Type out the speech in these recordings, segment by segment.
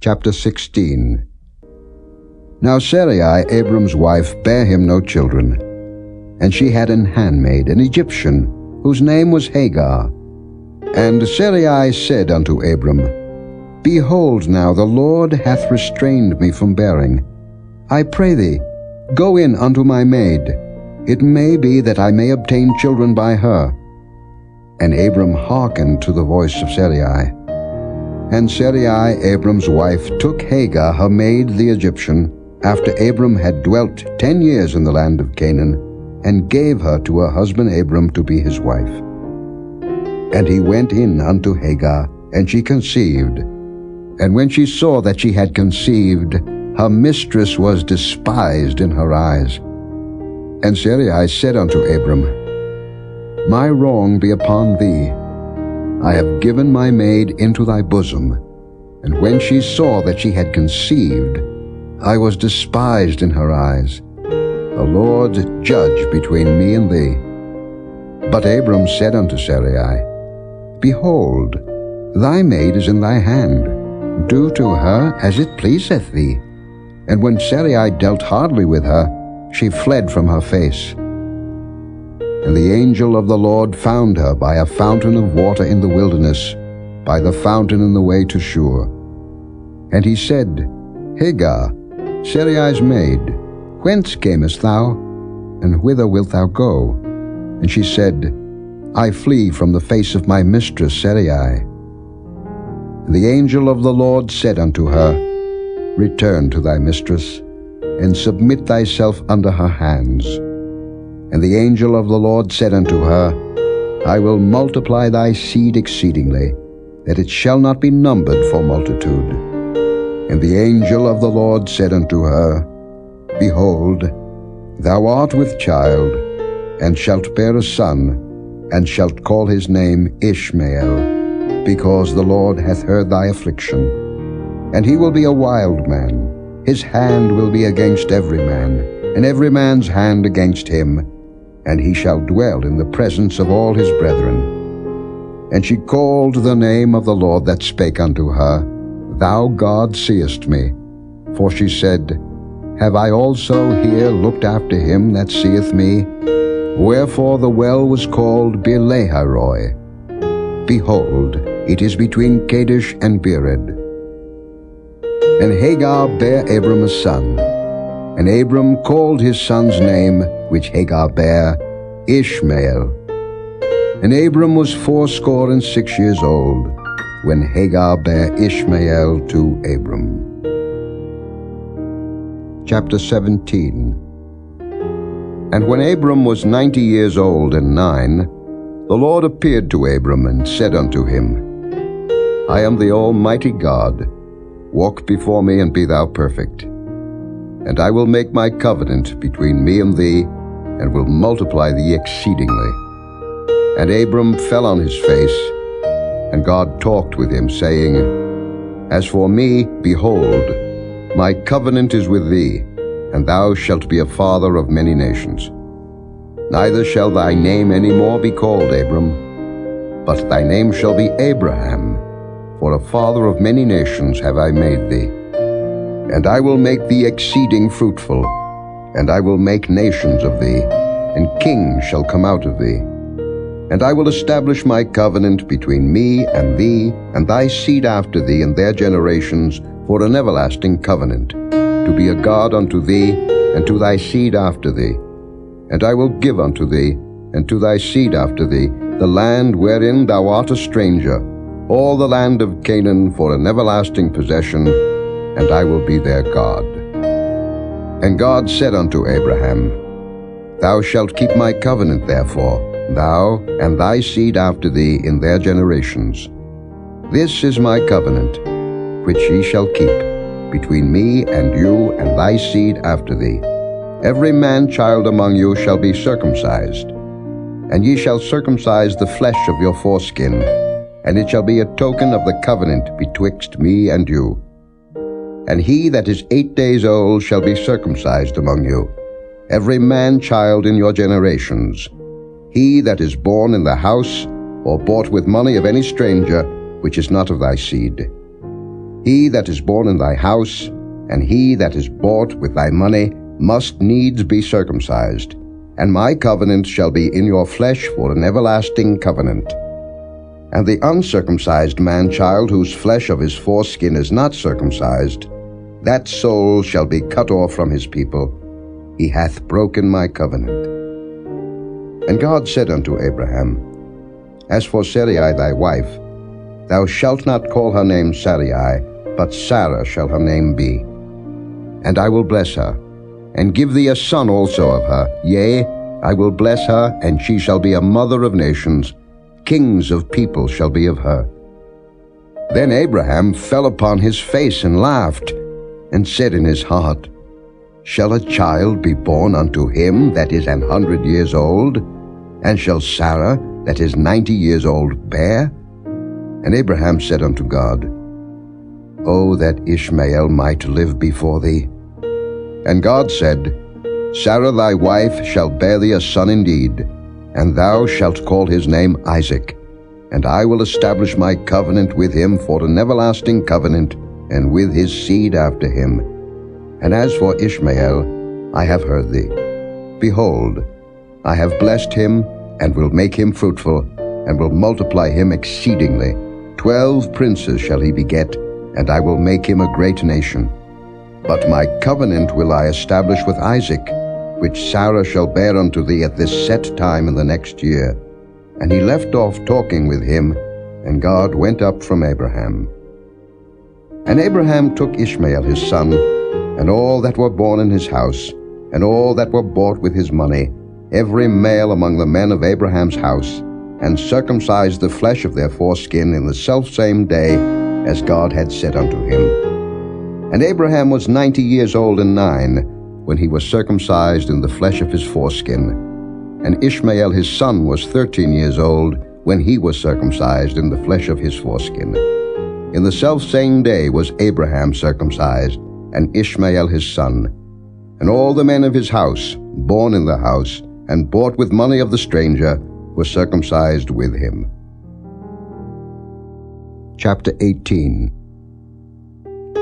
Chapter 16. Now Sarai, Abram's wife, bare him no children, and she had an handmaid, an Egyptian, whose name was Hagar. And Sarai said unto Abram, Behold now, the Lord hath restrained me from bearing. I pray thee, go in unto my maid. It may be that I may obtain children by her. And Abram hearkened to the voice of Sarai. And Sarai, Abram's wife, took Hagar, her maid, the Egyptian, after Abram had dwelt 10 years in the land of Canaan, and gave her to her husband Abram to be his wife. And he went in unto Hagar, and she conceived. And when she saw that she had conceived, her mistress was despised in her eyes. And Sarai said unto Abram, My wrong be upon thee. I have given my maid into thy bosom. And when she saw that she had conceived, I was despised in her eyes. The Lord judge between me and thee. But Abram said unto Sarai, Behold, thy maid is in thy hand. Do to her as it pleaseth thee. And when Sarai dealt hardly with her, she fled from her face. And the angel of the Lord found her by a fountain of water in the wilderness, by the fountain in the way to Shur. And he said, Hagar, Sarai's maid, whence camest thou, and whither wilt thou go? And she said, I flee from the face of my mistress Sarai. And the angel of the Lord said unto her, Return to thy mistress, and submit thyself under her hands. And the angel of the Lord said unto her, I will multiply thy seed exceedingly, that it shall not be numbered for multitude. And the angel of the Lord said unto her, Behold, thou art with child, and shalt bear a son, and shalt call his name Ishmael, because the Lord hath heard thy affliction. And he will be a wild man, his hand will be against every man, and every man's hand against him, and he shall dwell in the presence of all his brethren. And she called the name of the Lord that spake unto her, Thou God seest me. For she said, Have I also here looked after him that seeth me? Wherefore the well was called Beer-lahai-roi. Behold, it is between Kadesh and Bered. And Hagar bare Abram a son. And Abram called his son's name, which Hagar bare, Ishmael. And Abram was 86 years old, when Hagar bare Ishmael to Abram. Chapter 17. And when Abram was 90 years old and 9, the Lord appeared to Abram and said unto him, I am the Almighty God. Walk before me and be thou perfect. And I will make my covenant between me and thee, and will multiply thee exceedingly. And Abram fell on his face, and God talked with him, saying, As for me, behold, my covenant is with thee, and thou shalt be a father of many nations. Neither shall thy name any more be called Abram, but thy name shall be Abraham, for a father of many nations have I made thee. And I will make thee exceeding fruitful, and I will make nations of thee, and kings shall come out of thee. And I will establish my covenant between me and thee, and thy seed after thee and their generations, for an everlasting covenant, to be a God unto thee, and to thy seed after thee. And I will give unto thee, and to thy seed after thee, the land wherein thou art a stranger, all the land of Canaan for an everlasting possession, and I will be their God. And God said unto Abraham, Thou shalt keep my covenant therefore, thou and thy seed after thee in their generations. This is my covenant, which ye shall keep, between me and you and thy seed after thee. Every man-child among you shall be circumcised, and ye shall circumcise the flesh of your foreskin, and it shall be a token of the covenant betwixt me and you. And he that is 8 days old shall be circumcised among you, every man-child in your generations. He that is born in the house, or bought with money of any stranger, which is not of thy seed. He that is born in thy house, and he that is bought with thy money, must needs be circumcised. And my covenant shall be in your flesh for an everlasting covenant. And the uncircumcised man-child, whose flesh of his foreskin is not circumcised, that soul shall be cut off from his people. He hath broken my covenant. And God said unto Abraham, As for Sarai thy wife, thou shalt not call her name Sarai, but Sarah shall her name be. And I will bless her, and give thee a son also of her. Yea, I will bless her, and she shall be a mother of nations. Kings of people shall be of her. Then Abraham fell upon his face and laughed, and said in his heart, Shall a child be born unto him that is 100 years old? And shall Sarah that is 90 years old bear? And Abraham said unto God, O that Ishmael might live before thee. And God said, Sarah thy wife shall bear thee a son indeed, and thou shalt call his name Isaac. And I will establish my covenant with him for an everlasting covenant, and with his seed after him. And as for Ishmael, I have heard thee. Behold, I have blessed him, and will make him fruitful, and will multiply him exceedingly. 12 princes shall he beget, and I will make him a great nation. But my covenant will I establish with Isaac, which Sarah shall bear unto thee at this set time in the next year. And he left off talking with him, and God went up from Abraham. And Abraham took Ishmael his son, and all that were born in his house, and all that were bought with his money, every male among the men of Abraham's house, and circumcised the flesh of their foreskin in the selfsame day, as God had said unto him. And Abraham was 90 years old and 9, when he was circumcised in the flesh of his foreskin. And Ishmael his son was 13 years old, when he was circumcised in the flesh of his foreskin. In the selfsame day was Abraham circumcised, and Ishmael his son. And all the men of his house, born in the house, and bought with money of the stranger, were circumcised with him. Chapter 18.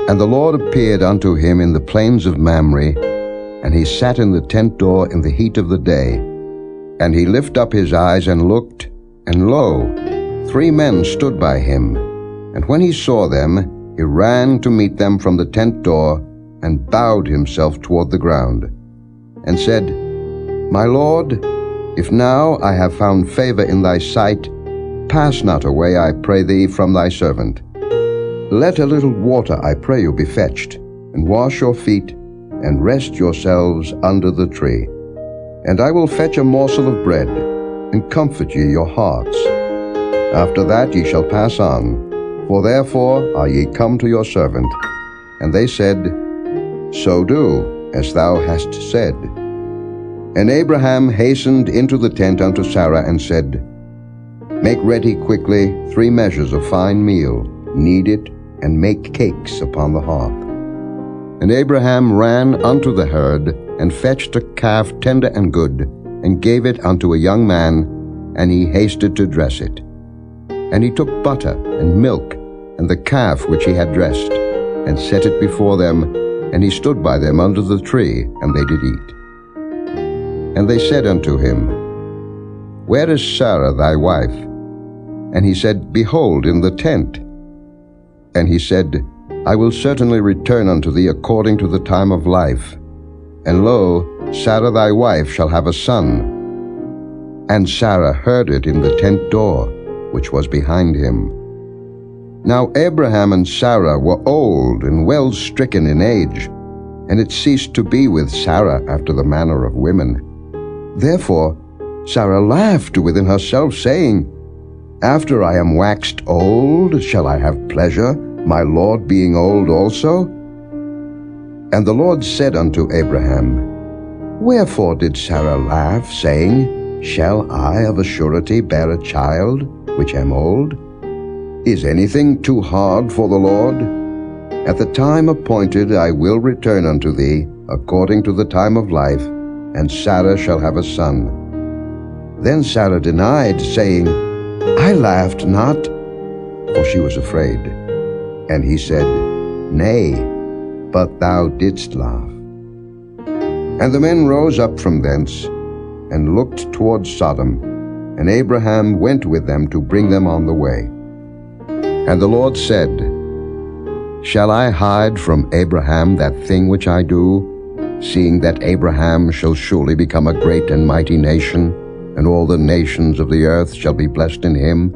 And the Lord appeared unto him in the plains of Mamre, and he sat in the tent door in the heat of the day. And he lifted up his eyes and looked, and lo, 3 men stood by him. And when he saw them, he ran to meet them from the tent door, and bowed himself toward the ground, and said, My Lord, if now I have found favor in thy sight, pass not away, I pray thee, from thy servant. Let a little water, I pray you, be fetched, and wash your feet, and rest yourselves under the tree. And I will fetch a morsel of bread, and comfort ye your hearts. After that ye shall pass on, for therefore are ye come to your servant. And they said, So do, as thou hast said. And Abraham hastened into the tent unto Sarah, and said, Make ready quickly 3 measures of fine meal, knead it, and make cakes upon the hearth. And Abraham ran unto the herd, and fetched a calf tender and good, and gave it unto a young man, and he hasted to dress it. And he took butter and milk, and the calf which he had dressed, and set it before them, and he stood by them under the tree, and they did eat. And they said unto him, Where is Sarah thy wife? And he said, Behold, in the tent. And he said, I will certainly return unto thee according to the time of life. And lo, Sarah thy wife shall have a son. And Sarah heard it in the tent door, which was behind him. Now Abraham and Sarah were old and well stricken in age, and it ceased to be with Sarah after the manner of women. Therefore Sarah laughed within herself, saying, After I am waxed old, shall I have pleasure, my Lord being old also? And the Lord said unto Abraham, Wherefore did Sarah laugh, saying, Shall I of a surety bear a child, which am old? Is anything too hard for the Lord? At the time appointed I will return unto thee, according to the time of life, and Sarah shall have a son. Then Sarah denied, saying, I laughed not, for she was afraid. And he said, Nay, but thou didst laugh. And the men rose up from thence, and looked toward Sodom, and Abraham went with them to bring them on the way. And the Lord said, Shall I hide from Abraham that thing which I do, seeing that Abraham shall surely become a great and mighty nation, and all the nations of the earth shall be blessed in him?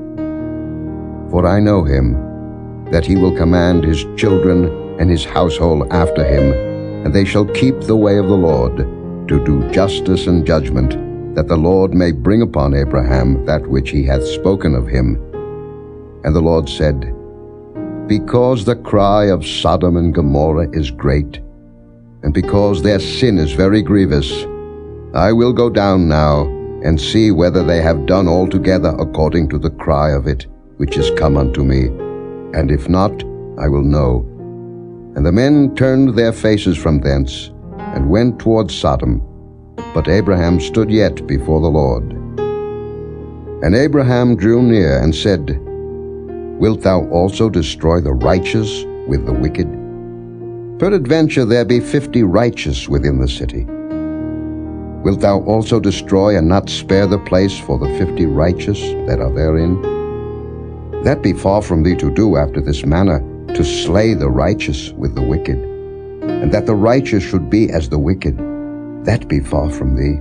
For I know him, that he will command his children and his household after him, and they shall keep the way of the Lord, to do justice and judgment, that the Lord may bring upon Abraham that which he hath spoken of him. And the Lord said, Because the cry of Sodom and Gomorrah is great, and because their sin is very grievous, I will go down now, and see whether they have done altogether according to the cry of it, which is come unto me. And if not, I will know. And the men turned their faces from thence, and went toward Sodom. But Abraham stood yet before the Lord. And Abraham drew near, and said, Wilt thou also destroy the righteous with the wicked? Peradventure there be 50 righteous within the city. Wilt thou also destroy and not spare the place for the 50 righteous that are therein? That be far from thee to do after this manner, to slay the righteous with the wicked, and that the righteous should be as the wicked. That be far from thee.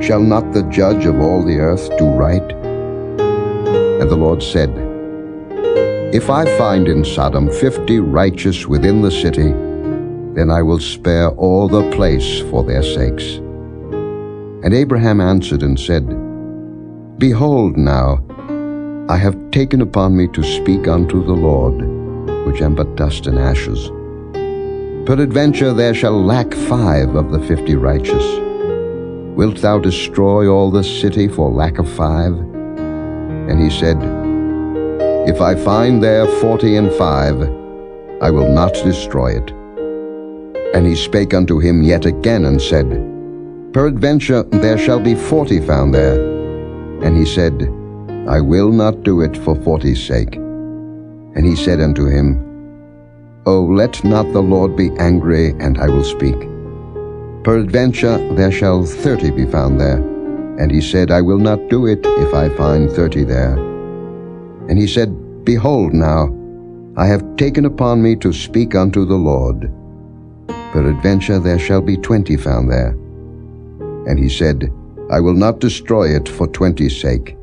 Shall not the judge of all the earth do right? And the Lord said, If I find in Sodom 50 righteous within the city, then I will spare all the place for their sakes. And Abraham answered and said, Behold now, I have taken upon me to speak unto the Lord, which am but dust and ashes. Peradventure there shall lack 5 of the 50 righteous. Wilt thou destroy all the city for lack of 5? And he said, If I find there 40 and 5, I will not destroy it. And he spake unto him yet again, and said, Peradventure there shall be 40 found there. And he said, I will not do it for 40's sake. And he said unto him, O let not the Lord be angry, and I will speak. Peradventure there shall 30 be found there. And he said, I will not do it if I find 30 there. And he said, Behold now, I have taken upon me to speak unto the Lord. Peradventure there shall be 20 found there. And he said, I will not destroy it for 20's sake.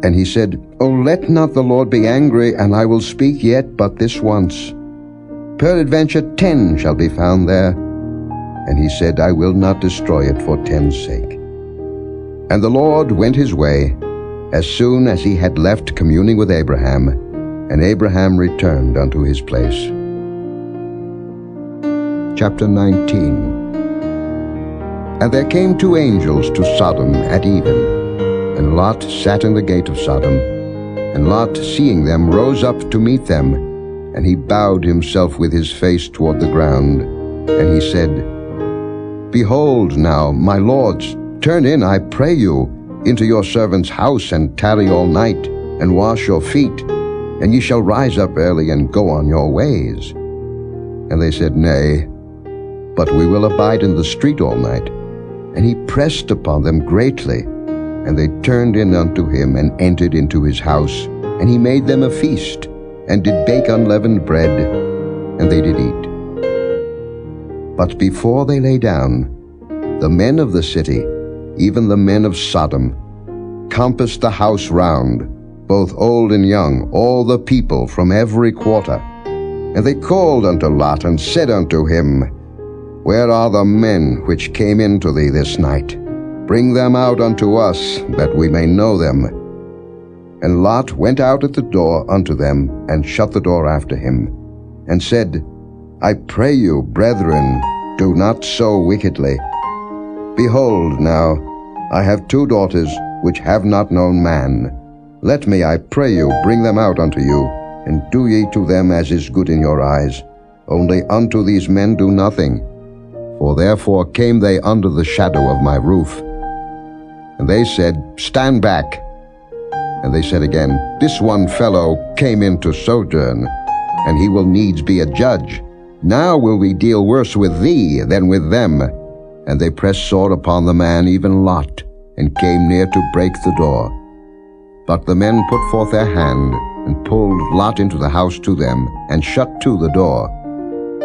And he said, O let not the Lord be angry, and I will speak yet but this once. Peradventure 10 shall be found there. And he said, I will not destroy it for 10's sake. And the Lord went his way, as soon as he had left communing with Abraham, and Abraham returned unto his place. Chapter 19. And there came 2 angels to Sodom at even, and Lot sat in the gate of Sodom. And Lot, seeing them, rose up to meet them, and he bowed himself with his face toward the ground. And he said, Behold now, my lords, turn in, I pray you, into your servant's house, and tarry all night, and wash your feet, and ye shall rise up early, and go on your ways. And they said, Nay, but we will abide in the street all night. And he pressed upon them greatly. And they turned in unto him, and entered into his house. And he made them a feast, and did bake unleavened bread, and they did eat. But before they lay down, the men of the city, even the men of Sodom, compassed the house round, both old and young, all the people from every quarter. And they called unto Lot, and said unto him, Where are the men which came into thee this night? Bring them out unto us, that we may know them. And Lot went out at the door unto them, and shut the door after him, and said, I pray you, brethren, do not so wickedly. Behold now, I have 2 daughters which have not known man. Let me, I pray you, bring them out unto you, and do ye to them as is good in your eyes. Only unto these men do nothing. For therefore came they under the shadow of my roof. And they said, Stand back. And they said again, This one fellow came in to sojourn. and he will needs be a judge. Now will we deal worse with thee than with them. And they pressed sore upon the man, even Lot, and came near to break the door. But the men put forth their hand, and pulled Lot into the house to them, and shut to the door.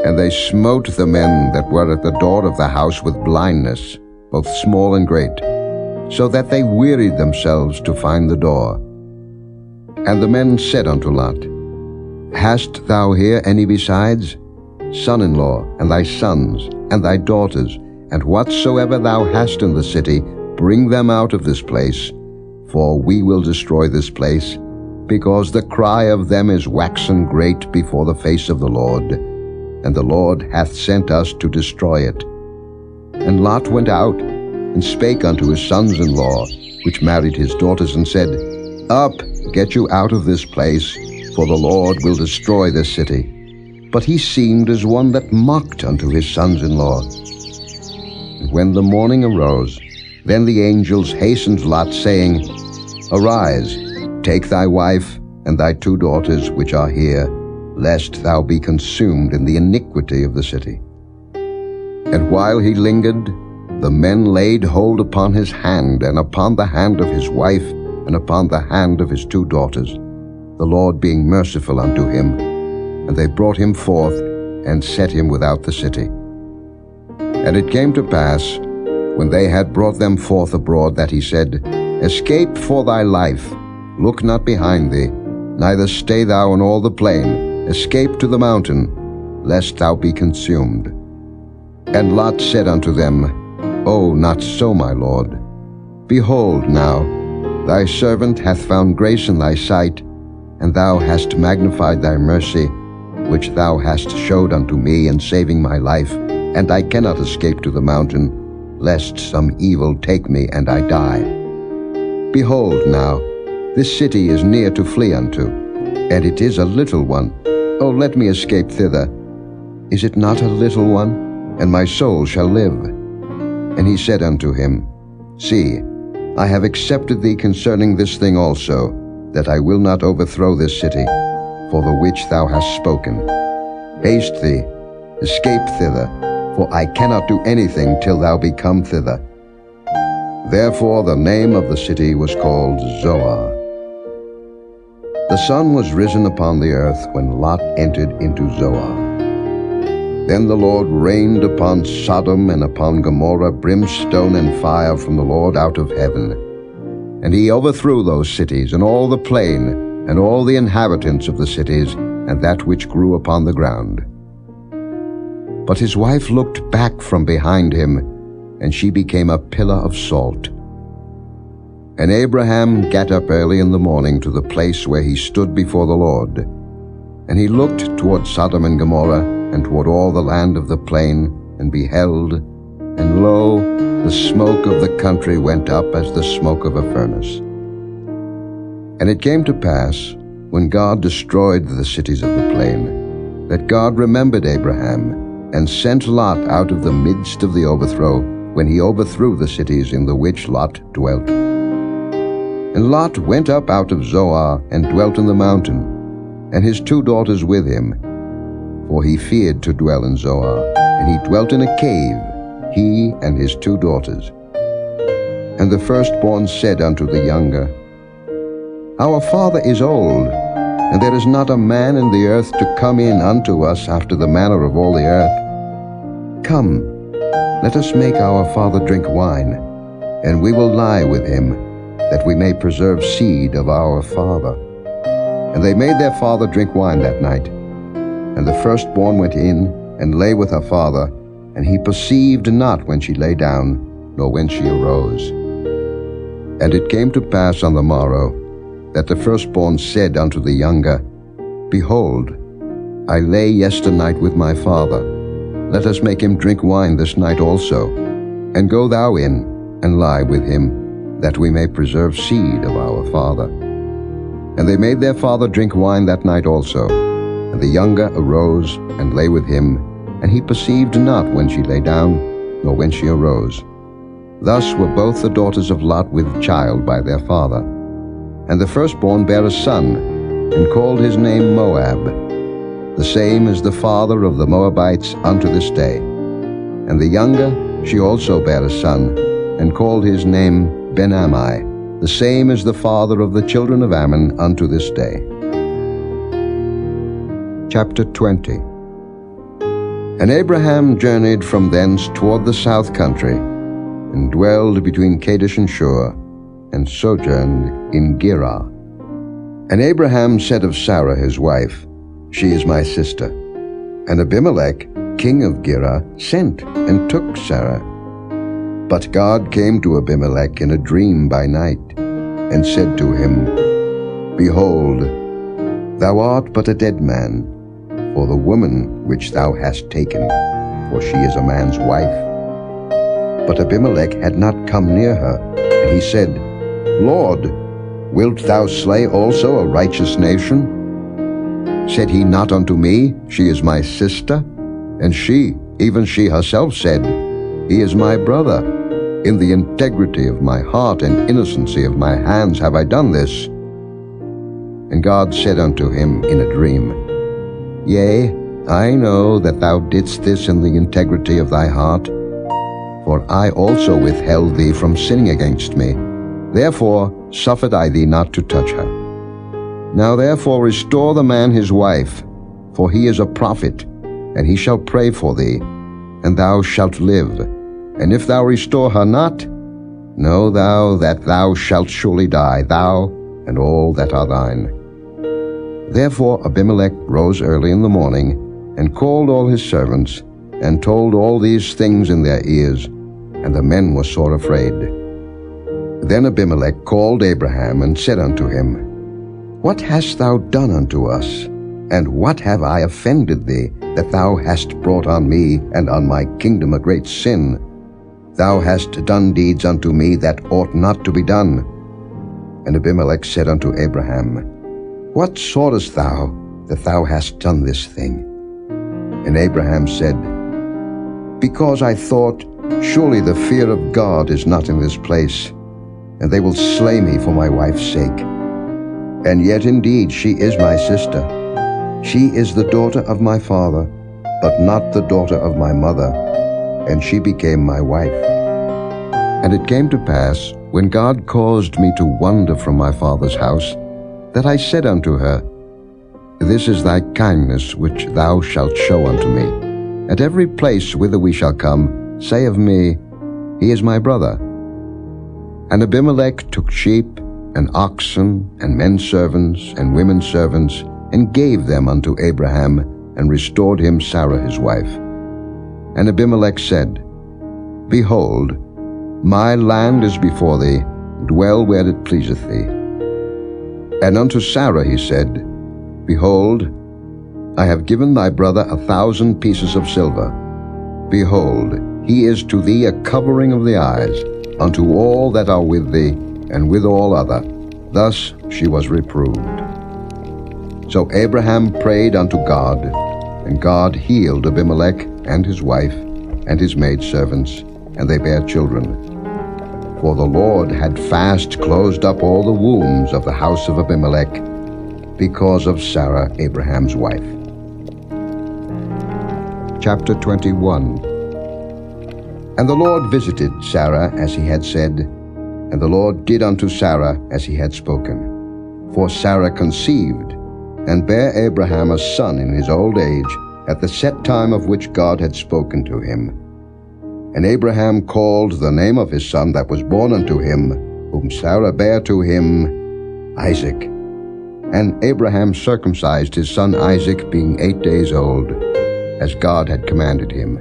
And they smote the men that were at the door of the house with blindness, both small and great, so that they wearied themselves to find the door. And the men said unto Lot, Hast thou here any besides? Son-in-law, and thy sons, and thy daughters, and whatsoever thou hast in the city, bring them out of this place, for we will destroy this place, because the cry of them is waxen great before the face of the Lord, and the Lord hath sent us to destroy it. And Lot went out, and spake unto his sons-in-law, which married his daughters, and said, Up, get you out of this place, for the Lord will destroy this city. But he seemed as one that mocked unto his sons-in-law. And when the morning arose, then the angels hastened Lot, saying, Arise, take thy wife and thy 2 daughters which are here, lest thou be consumed in the iniquity of the city. And while he lingered, the men laid hold upon his hand, and upon the hand of his wife, and upon the hand of his 2 daughters, the Lord being merciful unto him. And they brought him forth, and set him without the city. And it came to pass, when they had brought them forth abroad, that he said, Escape for thy life, look not behind thee, neither stay thou in all the plain, escape to the mountain, lest thou be consumed. And Lot said unto them, O, not so, my lord. Behold now, thy servant hath found grace in thy sight, and thou hast magnified thy mercy, which thou hast showed unto me in saving my life, and I cannot escape to the mountain, lest some evil take me and I die. Behold now, this city is near to flee unto, and it is a little one. O let me escape thither. Is it not a little one? And my soul shall live. And he said unto him, See, I have accepted thee concerning this thing also, that I will not overthrow this city, for the which thou hast spoken. Haste thee, escape thither, for I cannot do anything till thou be come thither. Therefore the name of the city was called Zoar. The sun was risen upon the earth when Lot entered into Zoar. Then the Lord rained upon Sodom and upon Gomorrah brimstone and fire from the Lord out of heaven. And he overthrew those cities, and all the plain, and all the inhabitants of the cities, and that which grew upon the ground. But his wife looked back from behind him, and she became a pillar of salt. And Abraham gat up early in the morning to the place where he stood before the Lord. And he looked toward Sodom and Gomorrah, and toward all the land of the plain, and beheld, and lo, the smoke of the country went up as the smoke of a furnace. And it came to pass, when God destroyed the cities of the plain, that God remembered Abraham, and sent Lot out of the midst of the overthrow, when he overthrew the cities in the which Lot dwelt. And Lot went up out of Zoar, and dwelt in the mountain, and his 2 daughters with him, for he feared to dwell in Zoar, and he dwelt in a cave, he and his 2 daughters. And the firstborn said unto the younger, Our father is old, and there is not a man in the earth to come in unto us after the manner of all the earth. Come, let us make our father drink wine, and we will lie with him, that we may preserve seed of our father. And they made their father drink wine that night. And the firstborn went in, and lay with her father, and he perceived not when she lay down, nor when she arose. And it came to pass on the morrow, that the firstborn said unto the younger, Behold, I lay yesternight with my father. Let us make him drink wine this night also, and go thou in, and lie with him, that we may preserve seed of our father. And they made their father drink wine that night also. And the younger arose, and lay with him, and he perceived not when she lay down, nor when she arose. Thus were both the daughters of Lot with child by their father. And the firstborn bare a son, and called his name Moab. the same is the father of the Moabites unto this day. And the younger, she also bare a son, and called his name Ben-Ammi, the same is the father of the children of Ammon unto this day. Chapter 20. And Abraham journeyed from thence toward the south country, and dwelled between Kadesh and Shur, and sojourned in Gerar. And Abraham said of Sarah his wife, She is my sister. And Abimelech, king of Gerar, sent and took Sarah. But God came to Abimelech in a dream by night, and said to him, Behold, thou art but a dead man, for the woman which thou hast taken, for she is a man's wife. But Abimelech had not come near her, and he said, Lord, wilt thou slay also a righteous nation? Said he not unto me, She is my sister? And she, even she herself, said, He is my brother. In the integrity of my heart and innocency of my hands have I done this. And God said unto him in a dream, Yea, I know that thou didst this in the integrity of thy heart, for I also withheld thee from sinning against me. Therefore suffered I thee not to touch her. Now therefore restore the man his wife, for he is a prophet, and he shall pray for thee, and thou shalt live. And if thou restore her not, know thou that thou shalt surely die, thou and all that are thine. Therefore Abimelech rose early in the morning, and called all his servants, and told all these things in their ears, and the men were sore afraid. Then Abimelech called Abraham, and said unto him, What hast thou done unto us? And what have I offended thee, that thou hast brought on me and on my kingdom a great sin? Thou hast done deeds unto me that ought not to be done. And Abimelech said unto Abraham, What sawest thou that thou hast done this thing? And Abraham said, Because I thought, Surely the fear of God is not in this place, and they will slay me for my wife's sake. And yet indeed she is my sister. She is the daughter of my father, but not the daughter of my mother, and she became my wife. And it came to pass, when God caused me to wander from my father's house, that I said unto her, This is thy kindness which thou shalt show unto me. At every place whither we shall come, say of me, He is my brother. And Abimelech took sheep, and oxen, and men servants, and women servants, and gave them unto Abraham, and restored him Sarah his wife. And Abimelech said, Behold, my land is before thee, dwell where it pleaseth thee. And unto Sarah he said, Behold, I have given thy brother 1,000 pieces of silver. Behold, he is to thee a covering of the eyes, unto all that are with thee, and with all other. Thus she was reproved. So Abraham prayed unto God, and God healed Abimelech and his wife, and his maidservants, and they bare children. For the Lord had fast closed up all the wombs of the house of Abimelech, because of Sarah Abraham's wife. Chapter 21. And the Lord visited Sarah as he had said, and the Lord did unto Sarah as he had spoken. For Sarah conceived, and bare Abraham a son in his old age, at the set time of which God had spoken to him. And Abraham called the name of his son that was born unto him, whom Sarah bare to him, Isaac. And Abraham circumcised his son Isaac, being 8 days old, as God had commanded him.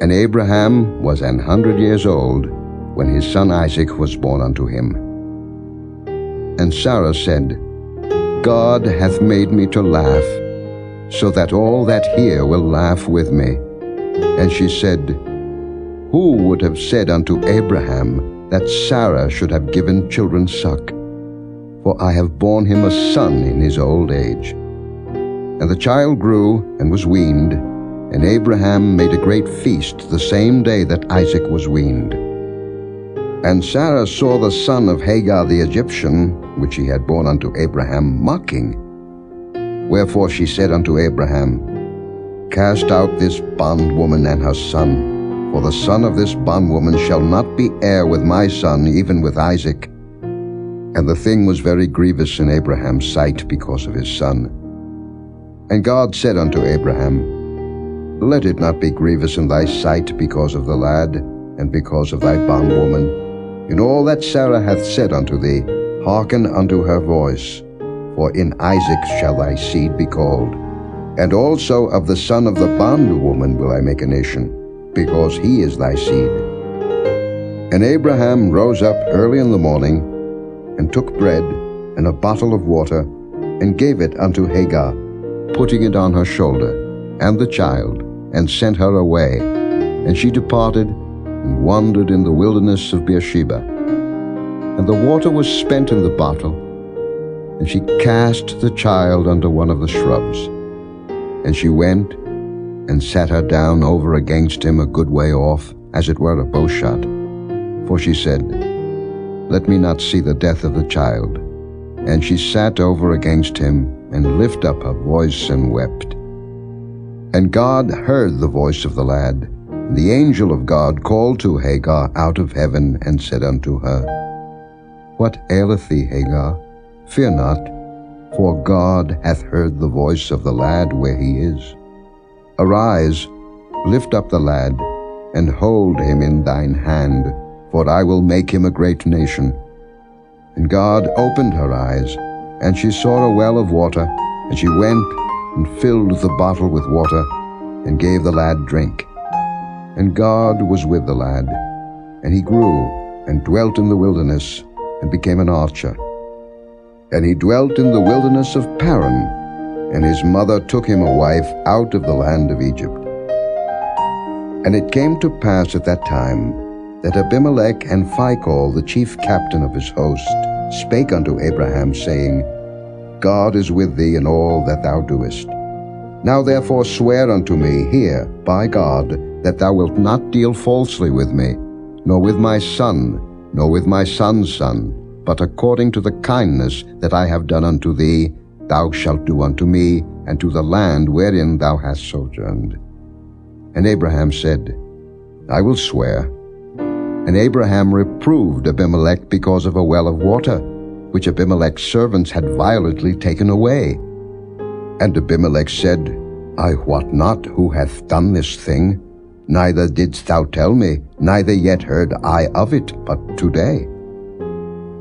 And Abraham was 100 years old, when his son Isaac was born unto him. And Sarah said, God hath made me to laugh, so that all that hear will laugh with me. And she said, Who would have said unto Abraham that Sarah should have given children suck? For I have borne him a son in his old age. And the child grew and was weaned, and Abraham made a great feast the same day that Isaac was weaned. And Sarah saw the son of Hagar the Egyptian, which he had borne unto Abraham, mocking. Wherefore she said unto Abraham, Cast out this bondwoman and her son, for the son of this bondwoman shall not be heir with my son, even with Isaac. And the thing was very grievous in Abraham's sight because of his son. And God said unto Abraham, Let it not be grievous in thy sight because of the lad, and because of thy bondwoman. In all that Sarah hath said unto thee, hearken unto her voice, for in Isaac shall thy seed be called. And also of the son of the bondwoman will I make a nation, because he is thy seed. And Abraham rose up early in the morning, and took bread and a bottle of water, and gave it unto Hagar, putting it on her shoulder, and the child, and sent her away. And she departed, and wandered in the wilderness of Beersheba. And the water was spent in the bottle, and she cast the child under one of the shrubs. And she went, and sat her down over against him a good way off, as it were a bowshot. For she said, Let me not see the death of the child. And she sat over against him, and lifted up her voice, and wept. And God heard the voice of the lad. And the angel of God called to Hagar out of heaven, and said unto her, What aileth thee, Hagar? Fear not, for God hath heard the voice of the lad where he is. Arise, lift up the lad, and hold him in thine hand, for I will make him a great nation. And God opened her eyes, and she saw a well of water, and she went and filled the bottle with water, and gave the lad drink. And God was with the lad, and he grew, and dwelt in the wilderness, and became an archer. And he dwelt in the wilderness of Paran, and his mother took him a wife out of the land of Egypt. And it came to pass at that time, that Abimelech and Phicol, the chief captain of his host, spake unto Abraham, saying, God is with thee in all that thou doest. Now therefore swear unto me here by God, that thou wilt not deal falsely with me, nor with my son, nor with my son's son, but according to the kindness that I have done unto thee, thou shalt do unto me, and to the land wherein thou hast sojourned. And Abraham said, I will swear. And Abraham reproved Abimelech because of a well of water, which Abimelech's servants had violently taken away. And Abimelech said, I wot not who hath done this thing, neither didst thou tell me, neither yet heard I of it but today.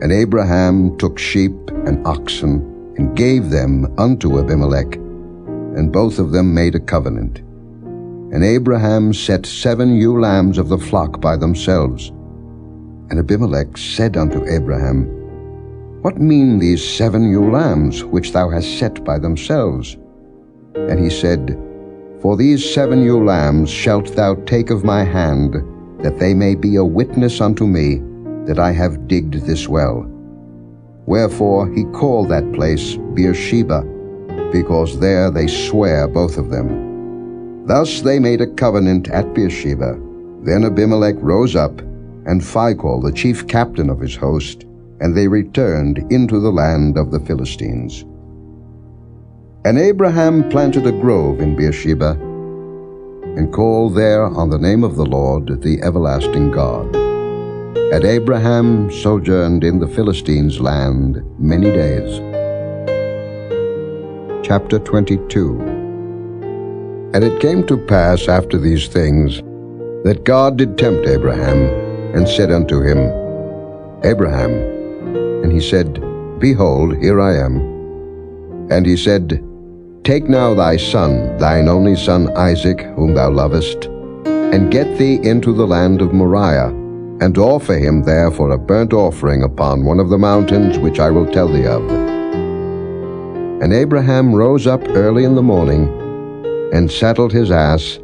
And Abraham took sheep and oxen, and gave them unto Abimelech, and both of them made a covenant. And Abraham set 7 ewe lambs of the flock by themselves. And Abimelech said unto Abraham, What mean these 7 ewe lambs, which thou hast set by themselves? And he said, For these 7 ewe lambs shalt thou take of my hand, that they may be a witness unto me, that I have digged this well. Wherefore he called that place Beersheba, because there they swear both of them. Thus they made a covenant at Beersheba. Then Abimelech rose up, and Phicol, the chief captain of his host, and they returned into the land of the Philistines. And Abraham planted a grove in Beersheba, and called there on the name of the Lord, the everlasting God. And Abraham sojourned in the Philistines' land many days. Chapter 22. And it came to pass after these things, that God did tempt Abraham, and said unto him, Abraham. And he said, Behold, here I am. And he said, Take now thy son, thine only son Isaac, whom thou lovest, and get thee into the land of Moriah, and offer him there for a burnt offering upon one of the mountains which I will tell thee of. And Abraham rose up early in the morning, and saddled his ass,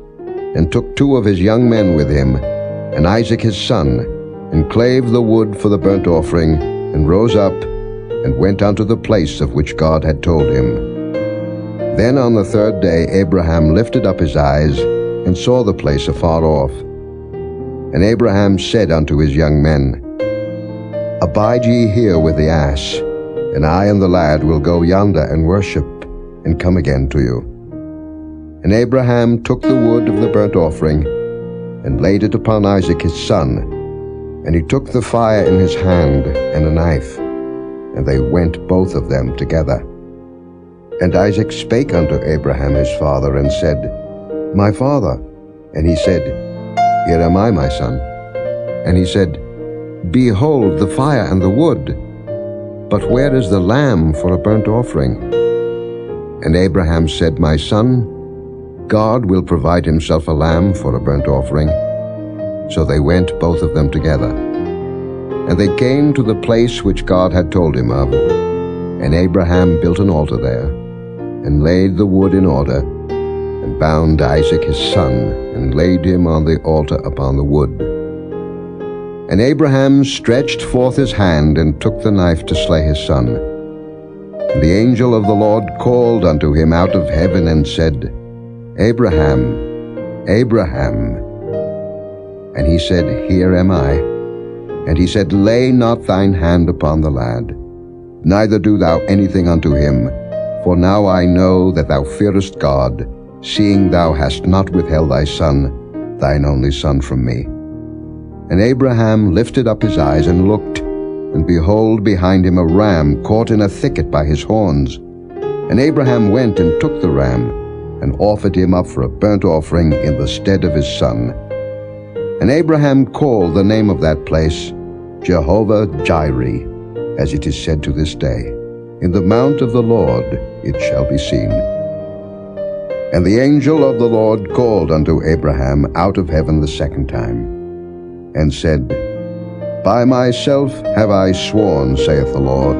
and took 2 of his young men with him, and Isaac his son, and clave the wood for the burnt offering, and rose up, and went unto the place of which God had told him. Then on the 3rd day Abraham lifted up his eyes, and saw the place afar off. And Abraham said unto his young men, Abide ye here with the ass, and I and the lad will go yonder and worship, and come again to you. And Abraham took the wood of the burnt offering, and laid it upon Isaac his son. And he took the fire in his hand and a knife, and they went both of them together. And Isaac spake unto Abraham his father, and said, My father. And he said, Here am I, my son. And he said, Behold the fire and the wood, but where is the lamb for a burnt offering? And Abraham said, My son, God will provide himself a lamb for a burnt offering. So they went both of them together. And they came to the place which God had told him of. And Abraham built an altar there, and laid the wood in order, and bound Isaac his son, and laid him on the altar upon the wood. And Abraham stretched forth his hand, and took the knife to slay his son. And the angel of the Lord called unto him out of heaven, and said, Abraham, Abraham. And he said, Here am I. And he said, Lay not thine hand upon the lad, neither do thou anything unto him, for now I know that thou fearest God, seeing thou hast not withheld thy son, thine only son, from me. And Abraham lifted up his eyes and looked, and behold, behind him a ram caught in a thicket by his horns. And Abraham went and took the ram, and offered him up for a burnt offering in the stead of his son. And Abraham called the name of that place Jehovah-Jireh, as it is said to this day, In the mount of the Lord it shall be seen. And the angel of the Lord called unto Abraham out of heaven the second time, and said, By myself have I sworn, saith the Lord,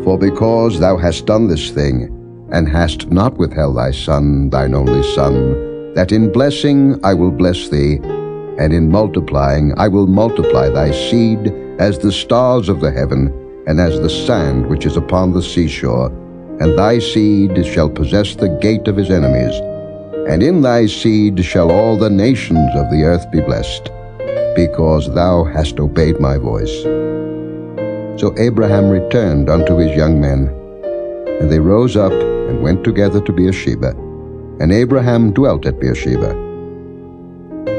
for because thou hast done this thing, and hast not withheld thy son, thine only son, that in blessing I will bless thee, and in multiplying I will multiply thy seed as the stars of the heaven, and as the sand which is upon the seashore. And thy seed shall possess the gate of his enemies. And in thy seed shall all the nations of the earth be blessed, because thou hast obeyed my voice. So Abraham returned unto his young men, and they rose up and went together to Beersheba. And Abraham dwelt at Beersheba.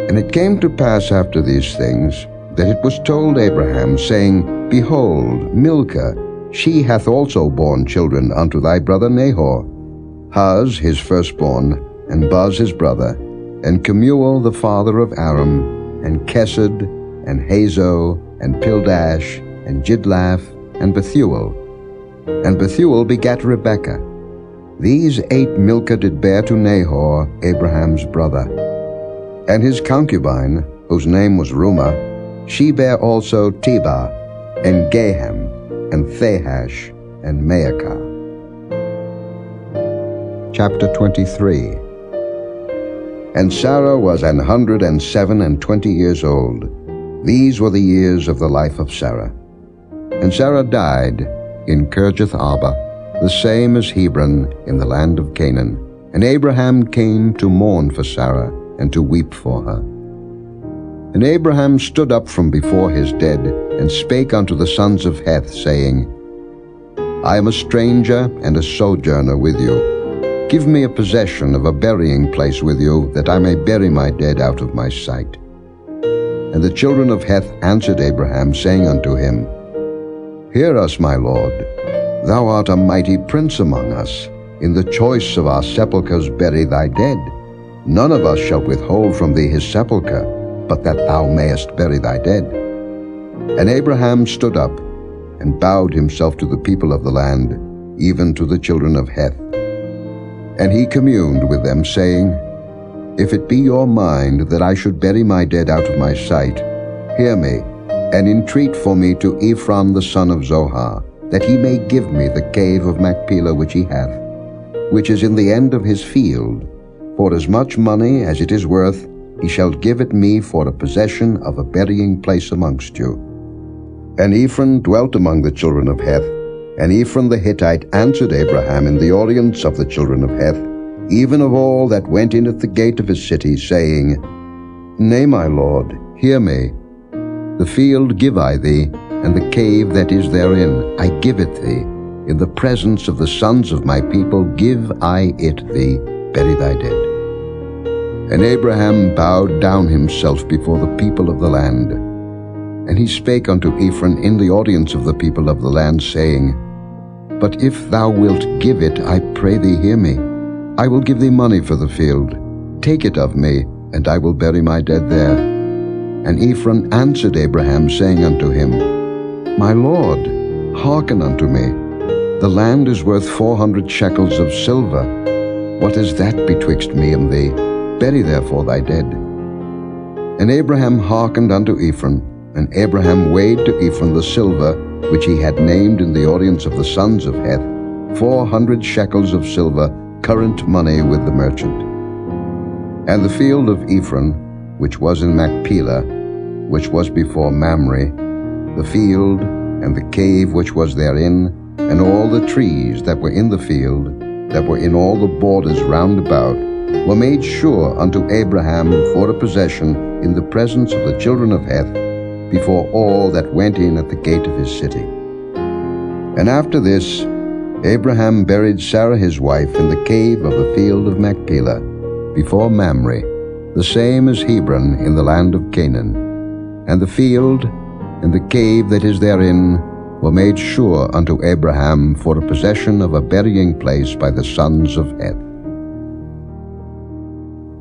And it came to pass after these things, that it was told Abraham, saying, Behold, Milcah, she hath also borne children unto thy brother Nahor, Huz his firstborn, and Buz his brother, and Kemuel the father of Aram, and Kesed, and Hazo, and Pildash, and Jidlaph, and Bethuel. And Bethuel begat Rebekah. These 8 Milcah did bear to Nahor, Abraham's brother. And his concubine, whose name was Reumah, she bare also Tebah, and Gaham, and Thahash, and Maacah. Chapter 23. And Sarah was 127 years old. These were the years of the life of Sarah. And Sarah died in Kirjath Arba, the same as Hebron in the land of Canaan. And Abraham came to mourn for Sarah, and to weep for her. And Abraham stood up from before his dead, and spake unto the sons of Heth, saying, I am a stranger and a sojourner with you. Give me a possession of a burying place with you, that I may bury my dead out of my sight. And the children of Heth answered Abraham, saying unto him, Hear us, my lord. Thou art a mighty prince among us. In the choice of our sepulchres bury thy dead. None of us shall withhold from thee his sepulchre, but that thou mayest bury thy dead. And Abraham stood up, and bowed himself to the people of the land, even to the children of Heth. And he communed with them, saying, If it be your mind that I should bury my dead out of my sight, hear me, and entreat for me to Ephron the son of Zohar, that he may give me the cave of Machpelah which he hath, which is in the end of his field. For as much money as it is worth, he shall give it me for a possession of a burying place amongst you. And Ephron dwelt among the children of Heth, and Ephron the Hittite answered Abraham in the audience of the children of Heth, even of all that went in at the gate of his city, saying, Nay, my lord, hear me. The field give I thee, and the cave that is therein, I give it thee. in the presence of the sons of my people, give I it thee, bury thy dead. And Abraham bowed down himself before the people of the land. And he spake unto Ephron in the audience of the people of the land, saying, But if thou wilt give it, I pray thee hear me. I will give thee money for the field. Take it of me, and I will bury my dead there. And Ephron answered Abraham, saying unto him, My lord, hearken unto me. The land is worth 400 shekels of silver. What is that betwixt me and thee? Bury therefore thy dead. And Abraham hearkened unto Ephron, and Abraham weighed to Ephron the silver, which he had named in the audience of the sons of Heth, 400 shekels of silver, current money with the merchant. And the field of Ephron, which was in Machpelah, which was before Mamre, the field, and the cave which was therein, and all the trees that were in the field, that were in all the borders round about, were made sure unto Abraham for a possession in the presence of the children of Heth, before all that went in at the gate of his city. And after this, Abraham buried Sarah his wife in the cave of the field of Machpelah, before Mamre, the same as Hebron in the land of Canaan. And the field, and the cave that is therein, were made sure unto Abraham for a possession of a burying place by the sons of Heth.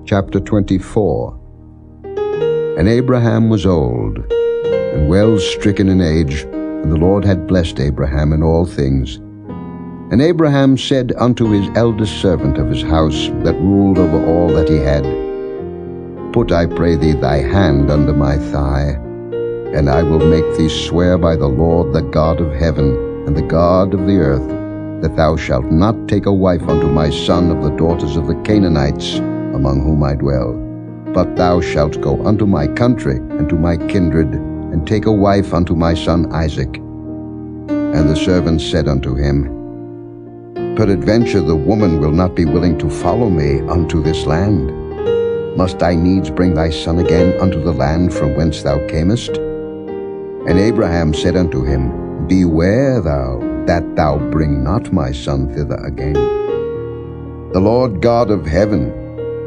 Chapter 24. And Abraham was old, and well stricken in age, and the Lord had blessed Abraham in all things. And Abraham said unto his eldest servant of his house, that ruled over all that he had, Put, I pray thee, thy hand under my thigh, and I will make thee swear by the Lord, the God of heaven, and the God of the earth, that thou shalt not take a wife unto my son of the daughters of the Canaanites, among whom I dwell, but thou shalt go unto my country and to my kindred, and take a wife unto my son Isaac. And the servant said unto him, Peradventure the woman will not be willing to follow me unto this land. Must I needs bring thy son again unto the land from whence thou camest? And Abraham said unto him, Beware thou, that thou bring not my son thither again. The Lord God of heaven,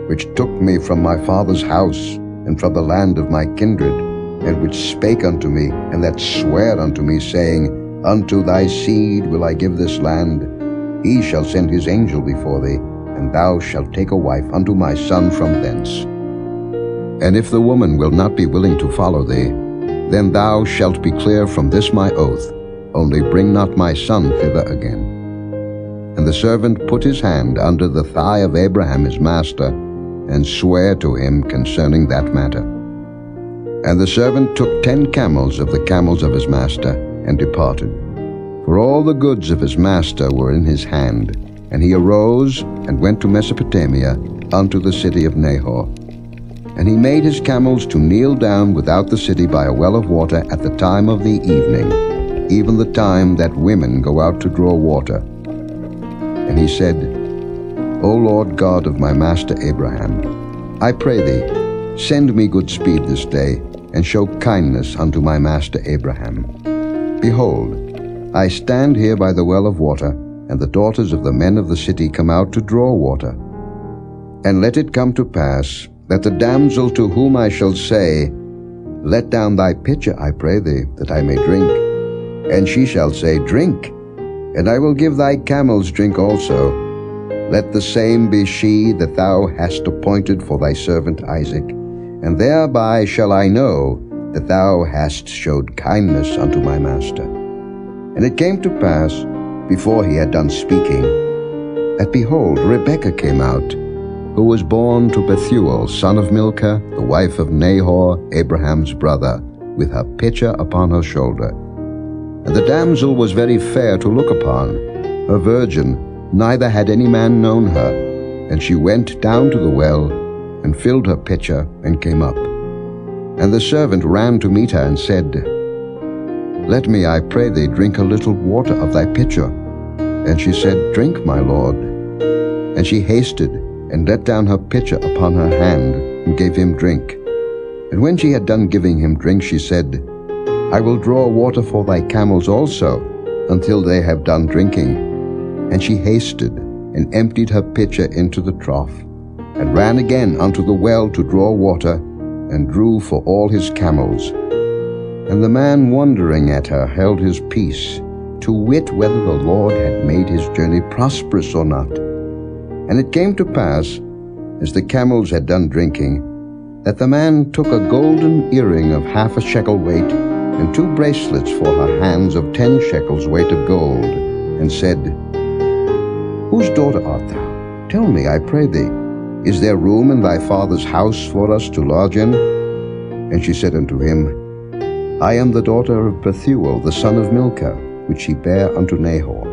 which took me from my father's house, and from the land of my kindred, and which spake unto me, and that sware unto me, saying, Unto thy seed will I give this land, he shall send his angel before thee, and thou shalt take a wife unto my son from thence. And if the woman will not be willing to follow thee, then thou shalt be clear from this my oath, only bring not my son thither again. And the servant put his hand under the thigh of Abraham his master, and sware to him concerning that matter. And the servant took 10 camels of the camels of his master, and departed. For all the goods of his master were in his hand. And he arose, and went to Mesopotamia, unto the city of Nahor. And he made his camels to kneel down without the city by a well of water at the time of the evening, even the time that women go out to draw water. And he said, O Lord God of my master Abraham, I pray thee, send me good speed this day, and show kindness unto my master Abraham. Behold, I stand here by the well of water, and the daughters of the men of the city come out to draw water. And let it come to pass, that the damsel to whom I shall say, Let down thy pitcher, I pray thee, that I may drink. And she shall say, Drink, and I will give thy camels drink also. Let the same be she that thou hast appointed for thy servant Isaac, and thereby shall I know that thou hast showed kindness unto my master. And it came to pass, before he had done speaking, that behold, Rebekah came out, who was born to Bethuel, son of Milcah, the wife of Nahor, Abraham's brother, with her pitcher upon her shoulder. And the damsel was very fair to look upon, a virgin, neither had any man known her. And she went down to the well, and filled her pitcher, and came up. And the servant ran to meet her, and said, Let me, I pray thee, drink a little water of thy pitcher. And she said, Drink, my lord. And she hasted, and let down her pitcher upon her hand, and gave him drink. And when she had done giving him drink, she said, I will draw water for thy camels also, until they have done drinking. And she hasted, and emptied her pitcher into the trough, and ran again unto the well to draw water, and drew for all his camels. And the man wondering at her held his peace, to wit whether the Lord had made his journey prosperous or not. And it came to pass, as the camels had done drinking, that the man took a golden earring of 1/2 shekel weight, and 2 bracelets for her hands of 10 shekels weight of gold, and said, Whose daughter art thou? Tell me, I pray thee, is there room in thy father's house for us to lodge in? And she said unto him, I am the daughter of Bethuel, the son of Milcah, which he bare unto Nahor.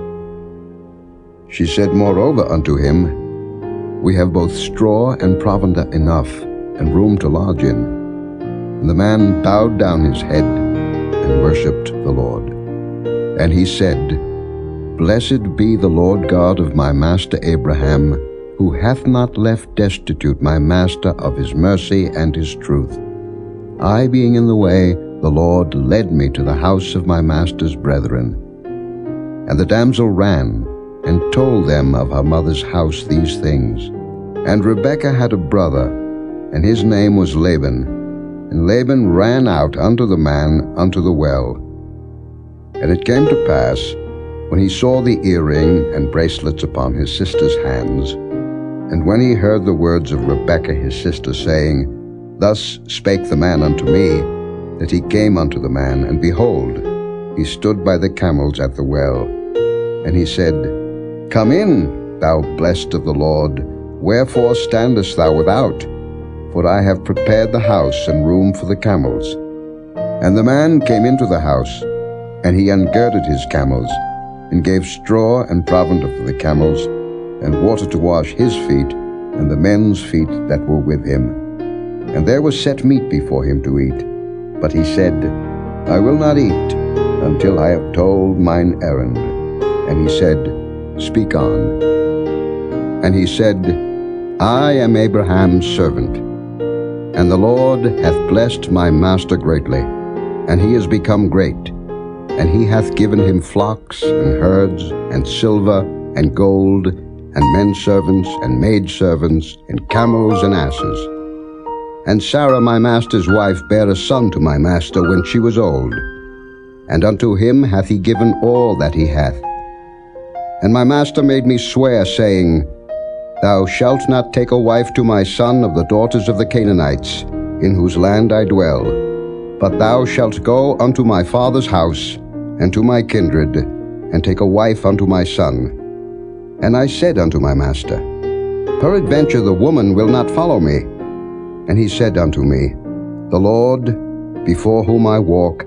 She said moreover unto him, We have both straw and provender enough, and room to lodge in. And the man bowed down his head, and worshipped the Lord. And he said, Blessed be the Lord God of my master Abraham, who hath not left destitute my master of his mercy and his truth. I being in the way, the Lord led me to the house of my master's brethren. And the damsel ran, and told them of her mother's house these things. And Rebekah had a brother, and his name was Laban. And Laban ran out unto the man unto the well. And it came to pass, when he saw the earring and bracelets upon his sister's hands, and when he heard the words of Rebekah his sister, saying, Thus spake the man unto me, that he came unto the man, and behold, he stood by the camels at the well. And he said, Come in, thou blessed of the Lord, wherefore standest thou without? For I have prepared the house and room for the camels. And the man came into the house, and he ungirded his camels, and gave straw and provender for the camels, and water to wash his feet, and the men's feet that were with him. And there was set meat before him to eat. But he said, I will not eat, until I have told mine errand. And he said, Speak on. And he said, I am Abraham's servant, and the Lord hath blessed my master greatly, and he is become great. And he hath given him flocks, and herds, and silver, and gold, and men servants, and maid servants, and camels, and asses. And Sarah my master's wife bare a son to my master when she was old, and unto him hath he given all that he hath. And my master made me swear, saying, Thou shalt not take a wife to my son of the daughters of the Canaanites, in whose land I dwell, but thou shalt go unto my father's house, and to my kindred, and take a wife unto my son. And I said unto my master, Peradventure the woman will not follow me. And he said unto me, The Lord, before whom I walk,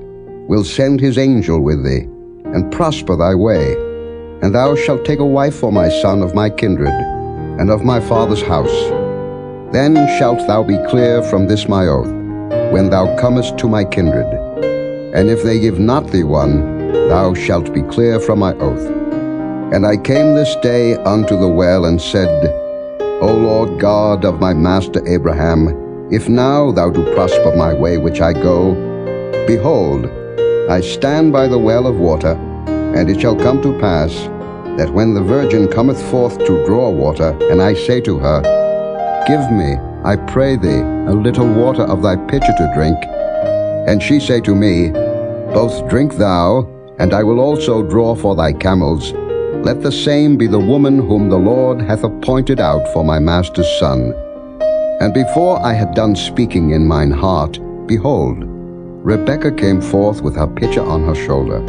will send his angel with thee, and prosper thy way. And thou shalt take a wife for my son of my kindred, and of my father's house. Then shalt thou be clear from this my oath, when thou comest to my kindred. And if they give not thee one, thou shalt be clear from my oath. And I came this day unto the well, and said, O Lord God of my master Abraham, if now thou do prosper my way which I go, behold, I stand by the well of water, and it shall come to pass, that when the virgin cometh forth to draw water, and I say to her, Give me, I pray thee, a little water of thy pitcher to drink, and she say to me, Both drink thou, and I will also draw for thy camels, let the same be the woman whom the Lord hath appointed out for my master's son. And before I had done speaking in mine heart, behold, Rebekah came forth with her pitcher on her shoulder,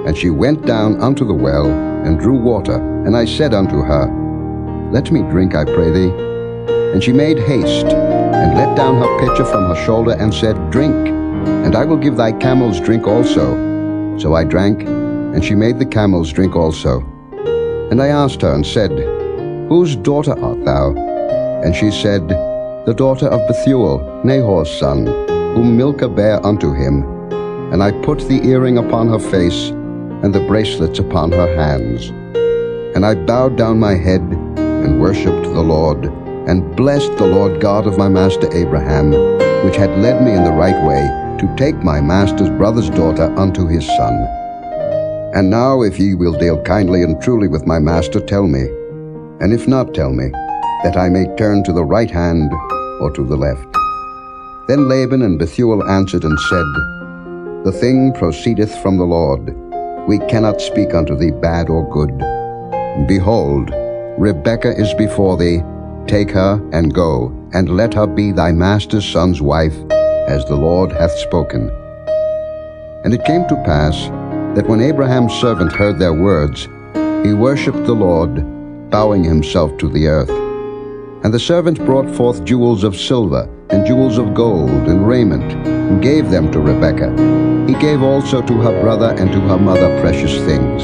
and she went down unto the well, and drew water. And I said unto her, Let me drink, I pray thee. And she made haste, and let down her pitcher from her shoulder, and said, Drink, and I will give thy camels drink also. So I drank, and she made the camels drink also. And I asked her, and said, Whose daughter art thou? And she said, The daughter of Bethuel, Nahor's son, whom Milcah bare unto him. And I put the earring upon her face, and the bracelets upon her hands. And I bowed down my head, and worshipped the Lord, and blessed the Lord God of my master Abraham, which had led me in the right way, to take my master's brother's daughter unto his son. And now if ye will deal kindly and truly with my master, tell me, and if not, tell me, that I may turn to the right hand or to the left. Then Laban and Bethuel answered and said, The thing proceedeth from the Lord. We cannot speak unto thee bad or good. Behold, Rebekah is before thee. Take her and go, and let her be thy master's son's wife, as the Lord hath spoken. And it came to pass, that when Abraham's servant heard their words, he worshipped the Lord, bowing himself to the earth. And the servant brought forth jewels of silver, and jewels of gold, and raiment, and gave them to Rebekah. He gave also to her brother and to her mother precious things.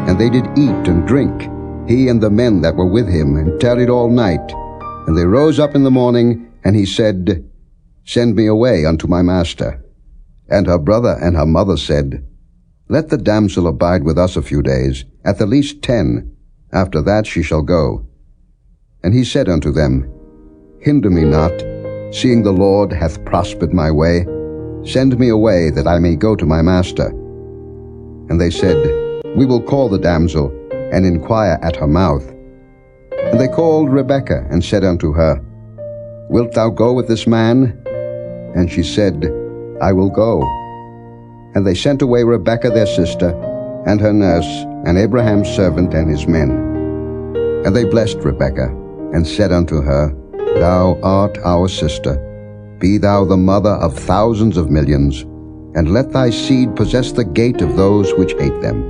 And they did eat and drink, he and the men that were with him, and tarried all night. And they rose up in the morning, and he said, Send me away unto my master. And her brother and her mother said, Let the damsel abide with us a few days, at the least 10. After that she shall go. And he said unto them, Hinder me not, seeing the Lord hath prospered my way. Send me away, that I may go to my master. And they said, We will call the damsel, and inquire at her mouth. And they called Rebekah, and said unto her, Wilt thou go with this man? And she said, I will go. And they sent away Rebekah their sister, and her nurse, and Abraham's servant and his men. And they blessed Rebekah, and said unto her, Thou art our sister. Be thou the mother of thousands of millions, and let thy seed possess the gate of those which hate them.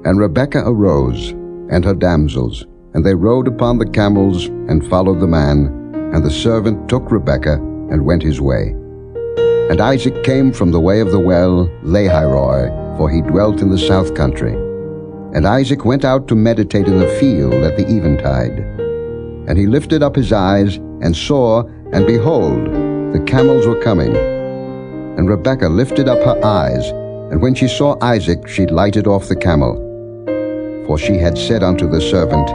And Rebekah arose, and her damsels, and they rode upon the camels, and followed the man. And the servant took Rebekah, and went his way. And Isaac came from the way of the well, Lahairoi, for he dwelt in the south country. And Isaac went out to meditate in the field at the eventide. And he lifted up his eyes, and saw, and behold, the camels were coming. And Rebekah lifted up her eyes, and when she saw Isaac, she lighted off the camel. For she had said unto the servant,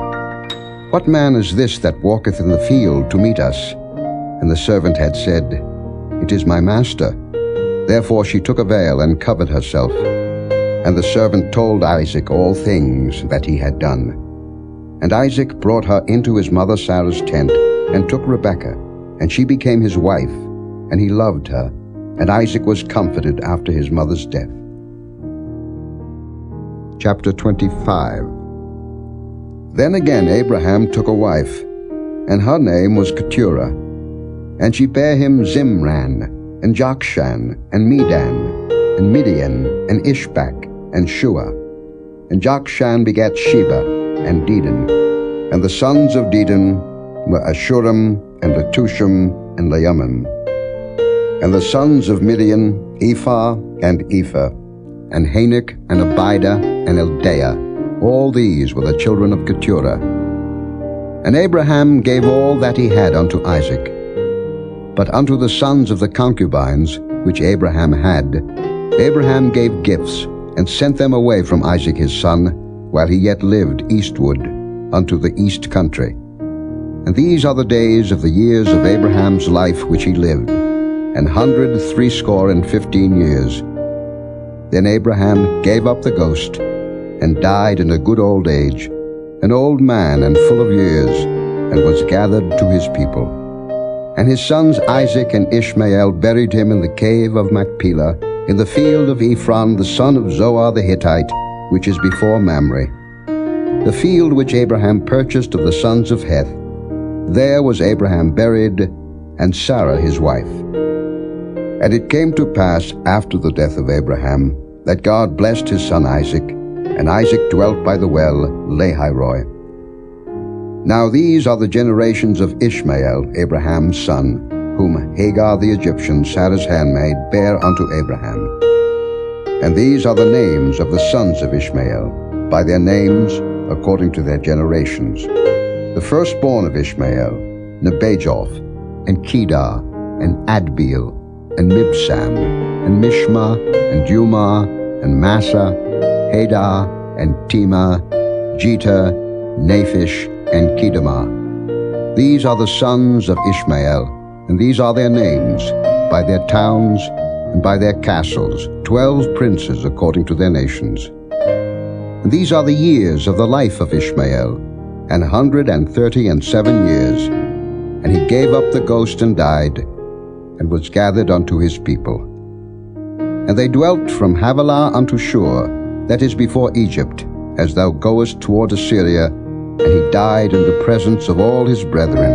What man is this that walketh in the field to meet us? And the servant had said, It is my master. Therefore she took a veil and covered herself. And the servant told Isaac all things that he had done. And Isaac brought her into his mother Sarah's tent, and took Rebekah, and she became his wife, and he loved her. And Isaac was comforted after his mother's death. Chapter 25. Then again Abraham took a wife, and her name was Keturah. And she bare him Zimran, and Jokshan, and Medan, and Midian, and Ishbak, and Shua. And Jokshan begat Sheba, and Dedan. And the sons of Dedan were Ashuram, and Letushim, and Leumim. And the sons of Midian, Ephah, and Ephah, and Hanok, and Abidah, and Eldaah. All these were the children of Keturah. And Abraham gave all that he had unto Isaac. But unto the sons of the concubines, which Abraham had, Abraham gave gifts, and sent them away from Isaac his son, while he yet lived eastward, unto the east country. And these are the days of the years of Abraham's life which he lived, 160 years. Then Abraham gave up the ghost, and died in a good old age, an old man and full of years, and was gathered to his people. And his sons Isaac and Ishmael buried him in the cave of Machpelah, in the field of Ephron the son of Zoar the Hittite, which is before Mamre. The field which Abraham purchased of the sons of Heth. There was Abraham buried, and Sarah his wife. And it came to pass after the death of Abraham, that God blessed his son Isaac, and Isaac dwelt by the well Lahairoi. Now these are the generations of Ishmael, Abraham's son, whom Hagar the Egyptian, Sarah's handmaid, bare unto Abraham. And these are the names of the sons of Ishmael, by their names according to their generations. The firstborn of Ishmael, Nebajoth, and Kedar, and Adbeel, and Mibsam, and Mishma, and Dumah, and Massa, Hadar, and Tema, Jether, Naphish, and Kedemah. These are the sons of Ishmael, and these are their names, by their towns, and by their castles 12 princes according to their nations. And these are the years of the life of Ishmael, 137 years. And he gave up the ghost and died, and was gathered unto his people. And they dwelt from Havilah unto Shur, that is before Egypt, as thou goest toward Assyria, and he died in the presence of all his brethren.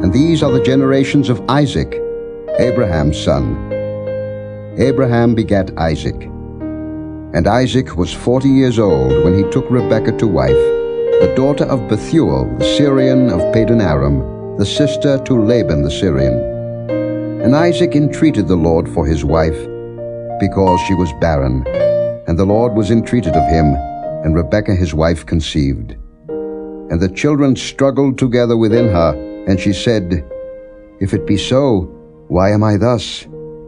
And these are the generations of Isaac, Abraham's son. Abraham begat Isaac. And Isaac was 40 years old when he took Rebekah to wife, the daughter of Bethuel the Syrian of Padan Aram, the sister to Laban the Syrian. And Isaac entreated the Lord for his wife, because she was barren. And the Lord was entreated of him, and Rebekah his wife conceived. And the children struggled together within her, and she said, If it be so, why am I thus?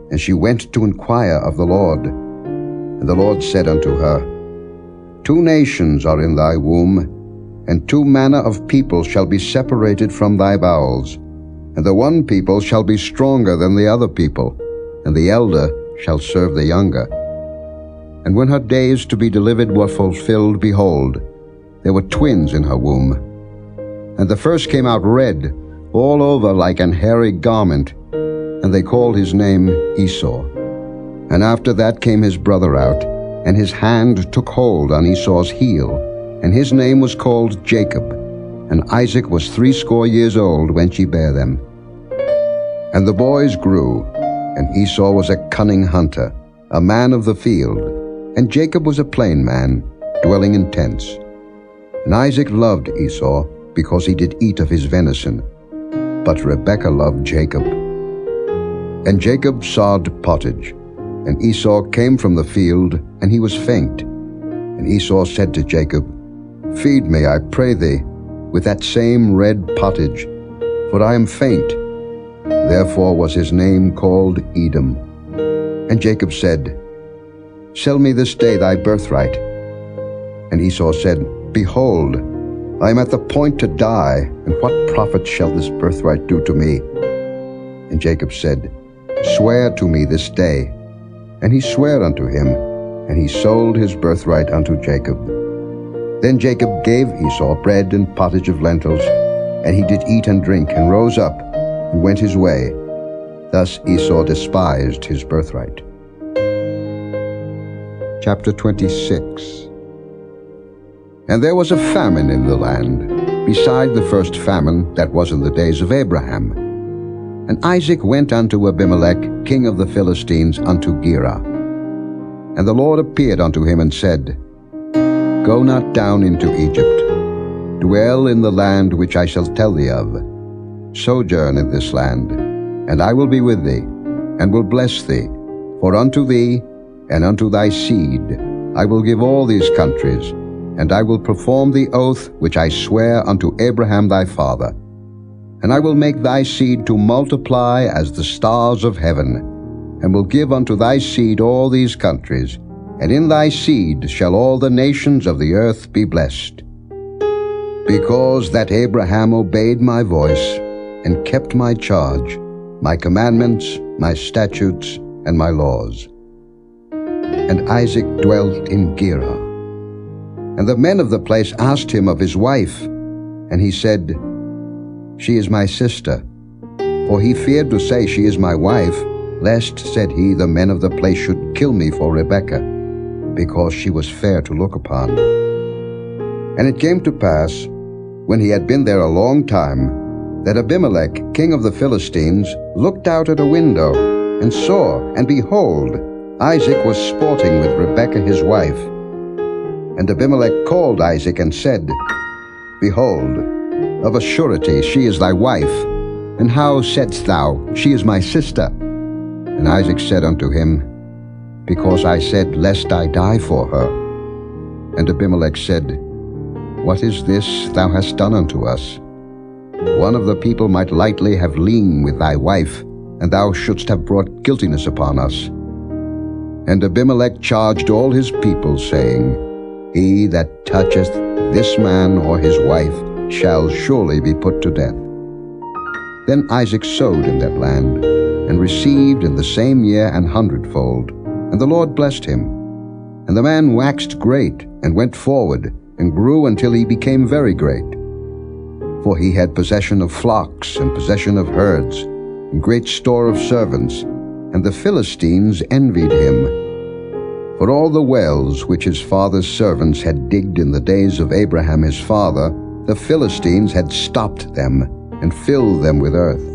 And she went to inquire of the Lord. And the Lord said unto her, 2 nations are in thy womb, and 2 manner of people shall be separated from thy bowels. And the one people shall be stronger than the other people, and the elder shall serve the younger. And when her days to be delivered were fulfilled, behold, there were twins in her womb. And the first came out red, all over like an hairy garment, and they called his name Esau. And after that came his brother out, and his hand took hold on Esau's heel, and his name was called Jacob. And Isaac was 80 years old when she bare them. And the boys grew, and Esau was a cunning hunter, a man of the field, and Jacob was a plain man, dwelling in tents. And Isaac loved Esau, because he did eat of his venison, but Rebekah loved Jacob. And Jacob sawed pottage, and Esau came from the field, and he was faint. And Esau said to Jacob, Feed me, I pray thee, with that same red pottage, for I am faint. Therefore was his name called Edom. And Jacob said, Sell me this day thy birthright. And Esau said, Behold, I am at the point to die, and what profit shall this birthright do to me? And Jacob said, Swear to me this day. And he sware unto him, and he sold his birthright unto Jacob. Then Jacob gave Esau bread and pottage of lentils, and he did eat and drink, and rose up, and went his way. Thus Esau despised his birthright. Chapter 26. And there was a famine in the land, beside the first famine that was in the days of Abraham. And Isaac went unto Abimelech, king of the Philistines, unto Gerar. And the Lord appeared unto him, and said, Go not down into Egypt. Dwell in the land which I shall tell thee of. Sojourn in this land, and I will be with thee, and will bless thee. For unto thee and unto thy seed I will give all these countries, and I will perform the oath which I swear unto Abraham thy father. And I will make thy seed to multiply as the stars of heaven, and will give unto thy seed all these countries, and in thy seed shall all the nations of the earth be blessed. Because that Abraham obeyed my voice, and kept my charge, my commandments, my statutes, and my laws. And Isaac dwelt in Gerar. And the men of the place asked him of his wife, and he said, She is my sister. For he feared to say, She is my wife, lest, said he, the men of the place should kill me for Rebekah, because she was fair to look upon. And it came to pass, when he had been there a long time, that Abimelech, king of the Philistines, looked out at a window, and saw, and behold, Isaac was sporting with Rebekah his wife. And Abimelech called Isaac, and said, Behold, of a surety she is thy wife. And how saidst thou, She is my sister? And Isaac said unto him, Because I said, Lest I die for her. And Abimelech said, What is this thou hast done unto us? One of the people might lightly have leaned with thy wife, and thou shouldst have brought guiltiness upon us. And Abimelech charged all his people, saying, He that toucheth this man or his wife shall surely be put to death. Then Isaac sowed in that land, and received in the same year 100-fold. And the Lord blessed him. And the man waxed great, and went forward, and grew until he became very great. For he had possession of flocks, and possession of herds, and great store of servants, and the Philistines envied him. For all the wells which his father's servants had digged in the days of Abraham his father, the Philistines had stopped them, and filled them with earth.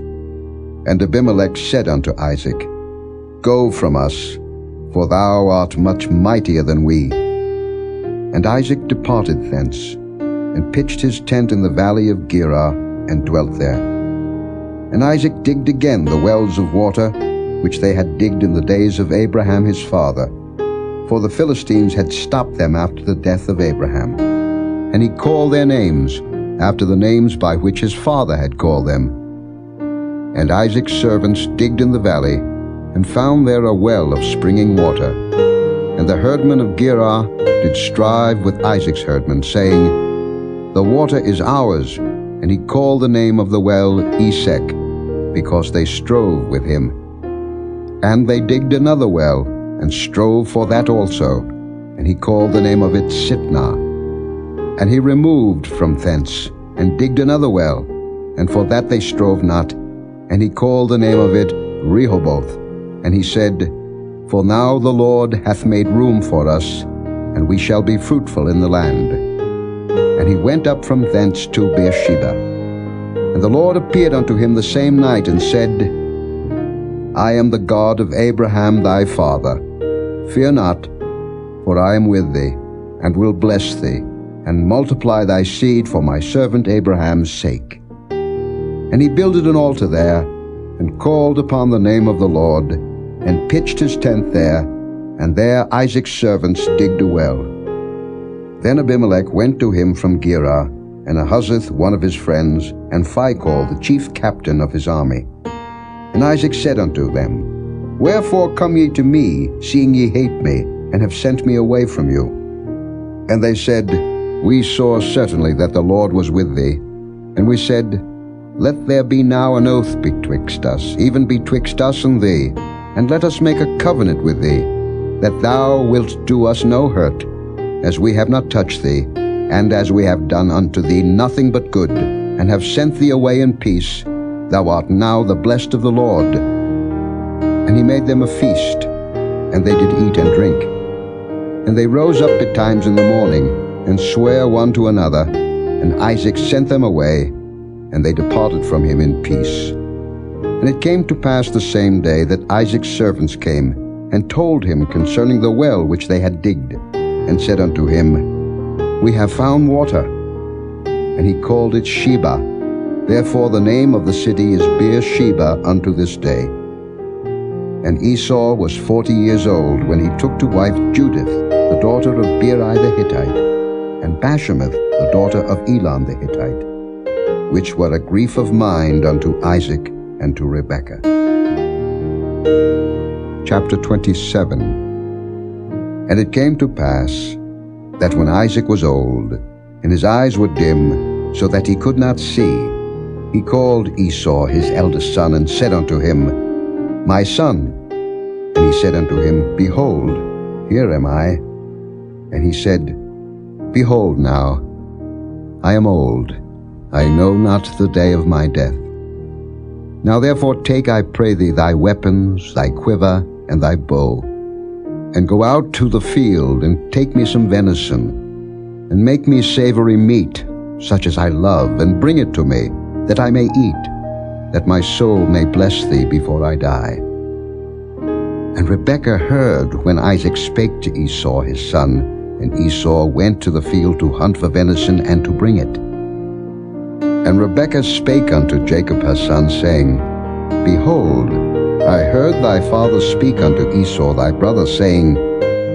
And Abimelech said unto Isaac, Go from us, for thou art much mightier than we. And Isaac departed thence, and pitched his tent in the valley of Gerar, and dwelt there. And Isaac digged again the wells of water, which they had digged in the days of Abraham his father, for the Philistines had stopped them after the death of Abraham. And he called their names after the names by which his father had called them. And Isaac's servants digged in the valley, and found there a well of springing water. And the herdmen of Gerar did strive with Isaac's herdmen, saying, The water is ours. And he called the name of the well Esek, because they strove with him. And they digged another well, and strove for that also, and he called the name of it Sitnah. And he removed from thence, and digged another well, and for that they strove not, and he called the name of it Rehoboth. And he said, For now the Lord hath made room for us, and we shall be fruitful in the land. And he went up from thence to Beersheba. And the Lord appeared unto him the same night, and said, I am the God of Abraham thy father. Fear not, for I am with thee, and will bless thee, and multiply thy seed for my servant Abraham's sake. And he builded an altar there, and called upon the name of the Lord, and pitched his tent there, and there Isaac's servants digged a well. Then Abimelech went to him from Gerar, and Ahuzzath one of his friends, and Phicol the chief captain of his army. And Isaac said unto them, Wherefore come ye to me, seeing ye hate me, and have sent me away from you? And they said, We saw certainly that the Lord was with thee. And we said, Let there be now an oath betwixt us, even betwixt us and thee, and let us make a covenant with thee, that thou wilt do us no hurt, as we have not touched thee, and as we have done unto thee nothing but good, and have sent thee away in peace. Thou art now the blessed of the Lord. And he made them a feast, and they did eat and drink. And they rose up betimes in the morning, and sware one to another, and Isaac sent them away, and they departed from him in peace. And it came to pass the same day that Isaac's servants came, and told him concerning the well which they had digged, and said unto him, We have found water. And he called it Sheba. Therefore the name of the city is Beersheba unto this day. And Esau was 40 years old when he took to wife Judith, the daughter of Beeri the Hittite, and Bashemath, the daughter of Elon the Hittite, which were a grief of mind unto Isaac and to Rebekah. Chapter 27. And it came to pass that when Isaac was old, and his eyes were dim, so that he could not see, he called Esau his eldest son, and said unto him, My son. And he said unto him, Behold, here am I. And he said, Behold now, I am old, I know not the day of my death. Now therefore take, I pray thee, thy weapons, thy quiver, and thy bow, and go out to the field, and take me some venison, and make me savory meat, such as I love, and bring it to me, that I may eat, that my soul may bless thee before I die. And Rebekah heard when Isaac spake to Esau his son, and Esau went to the field to hunt for venison and to bring it. And Rebekah spake unto Jacob her son, saying, Behold, I heard thy father speak unto Esau thy brother, saying,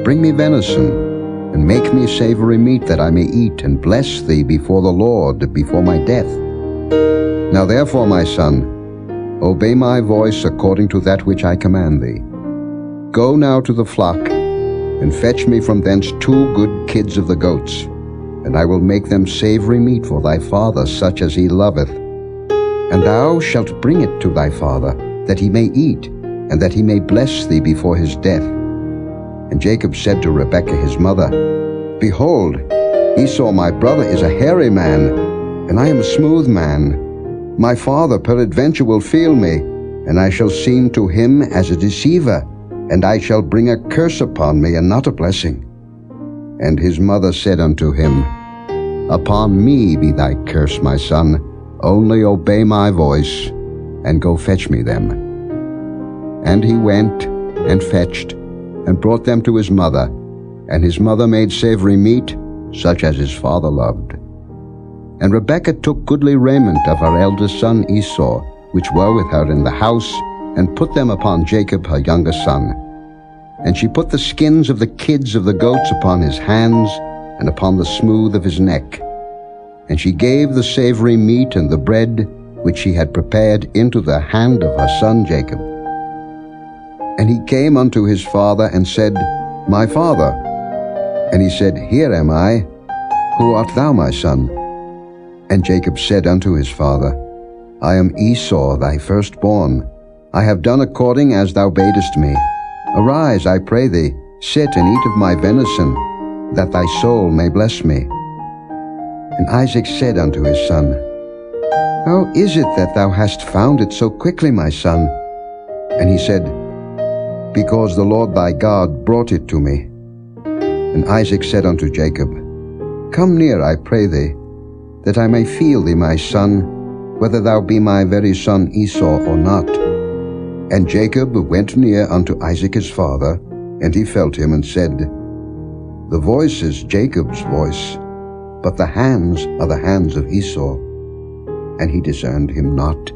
Bring me venison, and make me savory meat, that I may eat, and bless thee before the Lord, before my death. Now therefore, my son, obey my voice according to that which I command thee. Go now to the flock, and fetch me from thence 2 good kids of the goats, and I will make them savory meat for thy father, such as he loveth. And thou shalt bring it to thy father, that he may eat, and that he may bless thee before his death. And Jacob said to Rebekah his mother, Behold, Esau my brother is a hairy man, and I am a smooth man. My father peradventure will feel me, and I shall seem to him as a deceiver, and I shall bring a curse upon me, and not a blessing. And his mother said unto him, Upon me be thy curse, my son, only obey my voice, and go fetch me them. And he went, and fetched, and brought them to his mother, and his mother made savory meat, such as his father loved. And Rebekah took goodly raiment of her eldest son Esau, which were with her in the house, and put them upon Jacob her younger son. And she put the skins of the kids of the goats upon his hands, and upon the smooth of his neck. And she gave the savory meat and the bread which she had prepared into the hand of her son Jacob. And he came unto his father, and said, My father. And he said, Here am I. Who art thou, my son? And Jacob said unto his father, I am Esau thy firstborn. I have done according as thou badest me. Arise, I pray thee, sit and eat of my venison, that thy soul may bless me. And Isaac said unto his son, How is it that thou hast found it so quickly, my son? And he said, Because the Lord thy God brought it to me. And Isaac said unto Jacob, Come near, I pray thee, that I may feel thee, my son, whether thou be my very son Esau or not. And Jacob went near unto Isaac his father, and he felt him, and said, The voice is Jacob's voice, but the hands are the hands of Esau. And he discerned him not,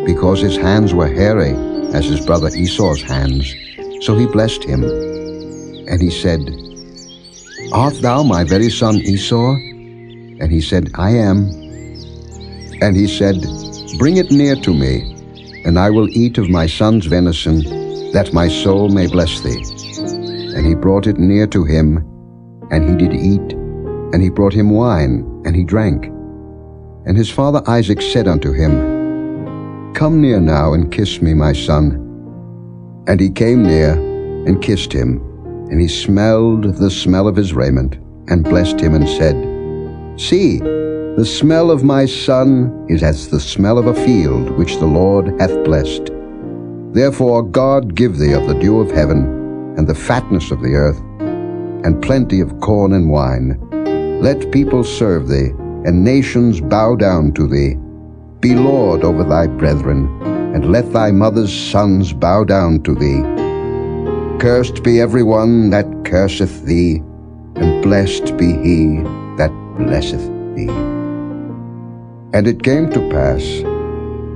because his hands were hairy, as his brother Esau's hands. So he blessed him. And he said, Art thou my very son Esau? And he said, I am. And he said, Bring it near to me, and I will eat of my son's venison, that my soul may bless thee. And he brought it near to him, and he did eat, and he brought him wine, and he drank. And his father Isaac said unto him, Come near now, and kiss me, my son. And he came near, and kissed him, and he smelled the smell of his raiment, and blessed him, and said, See, the smell of my son is as the smell of a field which the Lord hath blessed. Therefore God give thee of the dew of heaven, and the fatness of the earth, and plenty of corn and wine. Let people serve thee, and nations bow down to thee. Be Lord over thy brethren, and let thy mother's sons bow down to thee. Cursed be every one that curseth thee, and blessed be he that blesseth thee. And it came to pass,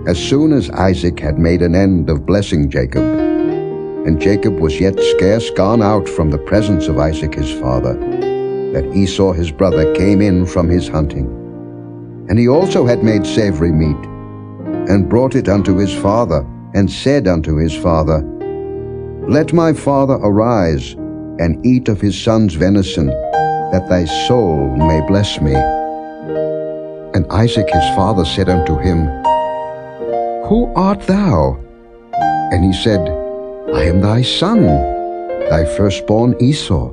as soon as Isaac had made an end of blessing Jacob, and Jacob was yet scarce gone out from the presence of Isaac his father, that Esau his brother came in from his hunting. And he also had made savory meat, and brought it unto his father, and said unto his father, Let my father arise, and eat of his son's venison, that thy soul may bless me. And Isaac his father said unto him, Who art thou? And he said, I am thy son, thy firstborn Esau.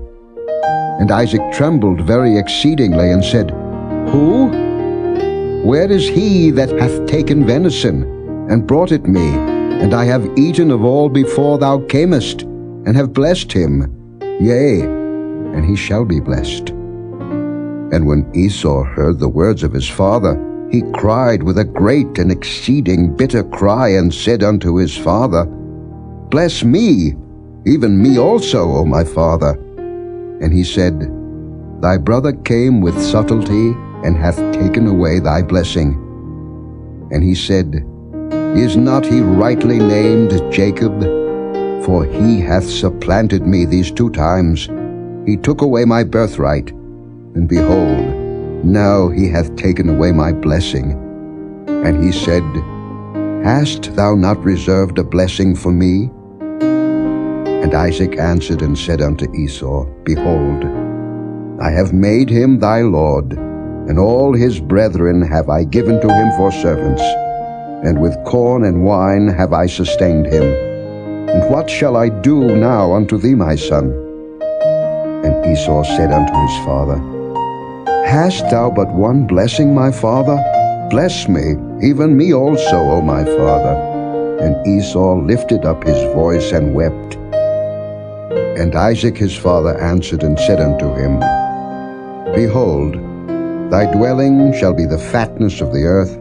And Isaac trembled very exceedingly, and said, Who? Where is he that hath taken venison, and brought it me? And I have eaten of all before thou camest, and have blessed him. Yea, and he shall be blessed. And when Esau heard the words of his father, he cried with a great and exceeding bitter cry, and said unto his father, Bless me, even me also, O my father. And he said, Thy brother came with subtlety, and hath taken away thy blessing. And he said, Is not he rightly named Jacob? For he hath supplanted me these 2 times. He took away my birthright, and behold, now he hath taken away my blessing. And he said, Hast thou not reserved a blessing for me? And Isaac answered and said unto Esau, Behold, I have made him thy lord, and all his brethren have I given to him for servants. and with corn and wine have I sustained him. And what shall I do now unto thee, my son? And Esau said unto his father, Hast thou but one blessing, my father? Bless me, even me also, O my father. And Esau lifted up his voice and wept. And Isaac his father answered and said unto him, Behold, thy dwelling shall be the fatness of the earth,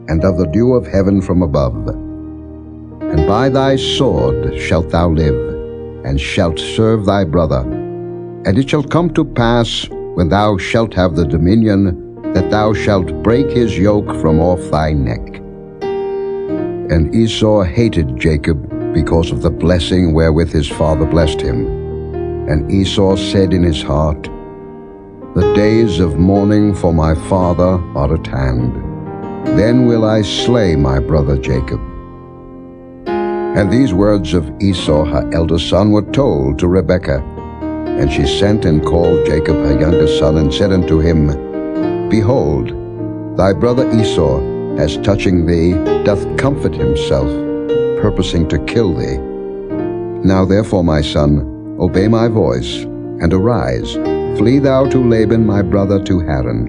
and of the dew of heaven from above. And by thy sword shalt thou live, and shalt serve thy brother. And it shall come to pass, when thou shalt have the dominion, that thou shalt break his yoke from off thy neck. And Esau hated Jacob because of the blessing wherewith his father blessed him. And Esau said in his heart, The days of mourning for my father are at hand. Then will I slay my brother Jacob. And these words of Esau her elder son were told to Rebekah. And she sent and called Jacob her younger son, and said unto him, Behold, thy brother Esau, as touching thee, doth comfort himself, purposing to kill thee. Now therefore, my son, obey my voice, and arise, flee thou to Laban my brother to Haran,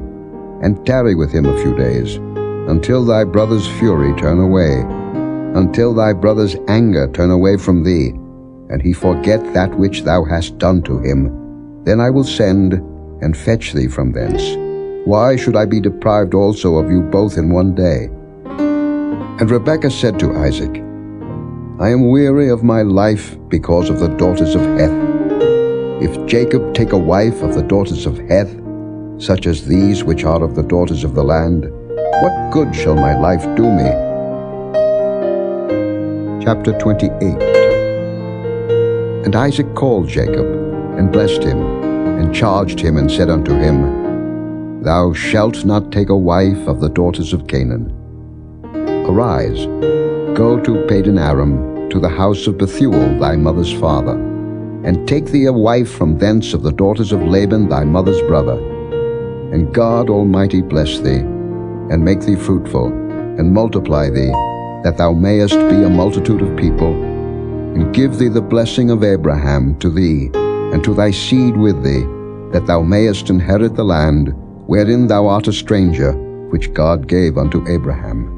and tarry with him a few days, until thy brother's fury turn away, until thy brother's anger turn away from thee, and he forget that which thou hast done to him. Then I will send and fetch thee from thence. Why should I be deprived also of you both in one day? And Rebekah said to Isaac, I am weary of my life because of the daughters of Heth. If Jacob take a wife of the daughters of Heth, such as these which are of the daughters of the land, what good shall my life do me? Chapter 28. And Isaac called Jacob, and blessed him, and charged him, and said unto him, Thou shalt not take a wife of the daughters of Canaan. Arise, go to Padan Aram, to the house of Bethuel thy mother's father, and take thee a wife from thence of the daughters of Laban thy mother's brother. And God Almighty bless thee, and make thee fruitful, and multiply thee, that thou mayest be a multitude of people, and give thee the blessing of Abraham to thee, and to thy seed with thee, that thou mayest inherit the land wherein thou art a stranger, which God gave unto Abraham.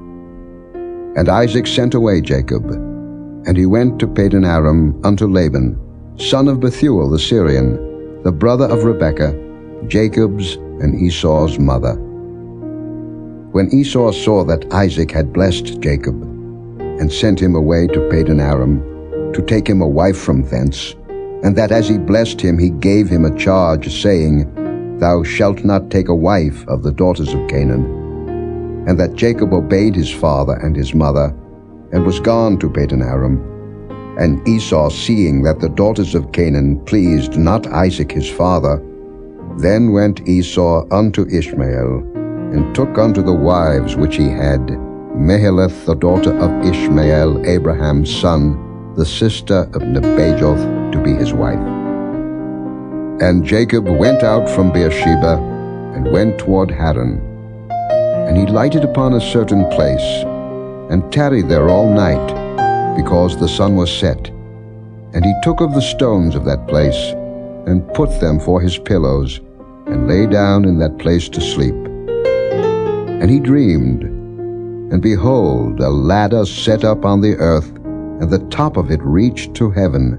And Isaac sent away Jacob, and he went to Padan Aram unto Laban, son of Bethuel the Syrian, the brother of Rebekah, Jacob's and Esau's mother. When Esau saw that Isaac had blessed Jacob, and sent him away to Padan Aram, to take him a wife from thence, and that as he blessed him he gave him a charge, saying, Thou shalt not take a wife of the daughters of Canaan. And that Jacob obeyed his father and his mother, and was gone to Padan Aram. And Esau, seeing that the daughters of Canaan pleased not Isaac his father, then went Esau unto Ishmael, and took unto the wives which he had Mahalath the daughter of Ishmael, Abraham's son, the sister of Nebajoth, to be his wife. And Jacob went out from Beersheba, and went toward Haran. And he lighted upon a certain place, and tarried there all night, because the sun was set. And he took of the stones of that place, and put them for his pillows, and lay down in that place to sleep. And he dreamed, and behold, a ladder set up on the earth, and the top of it reached to heaven.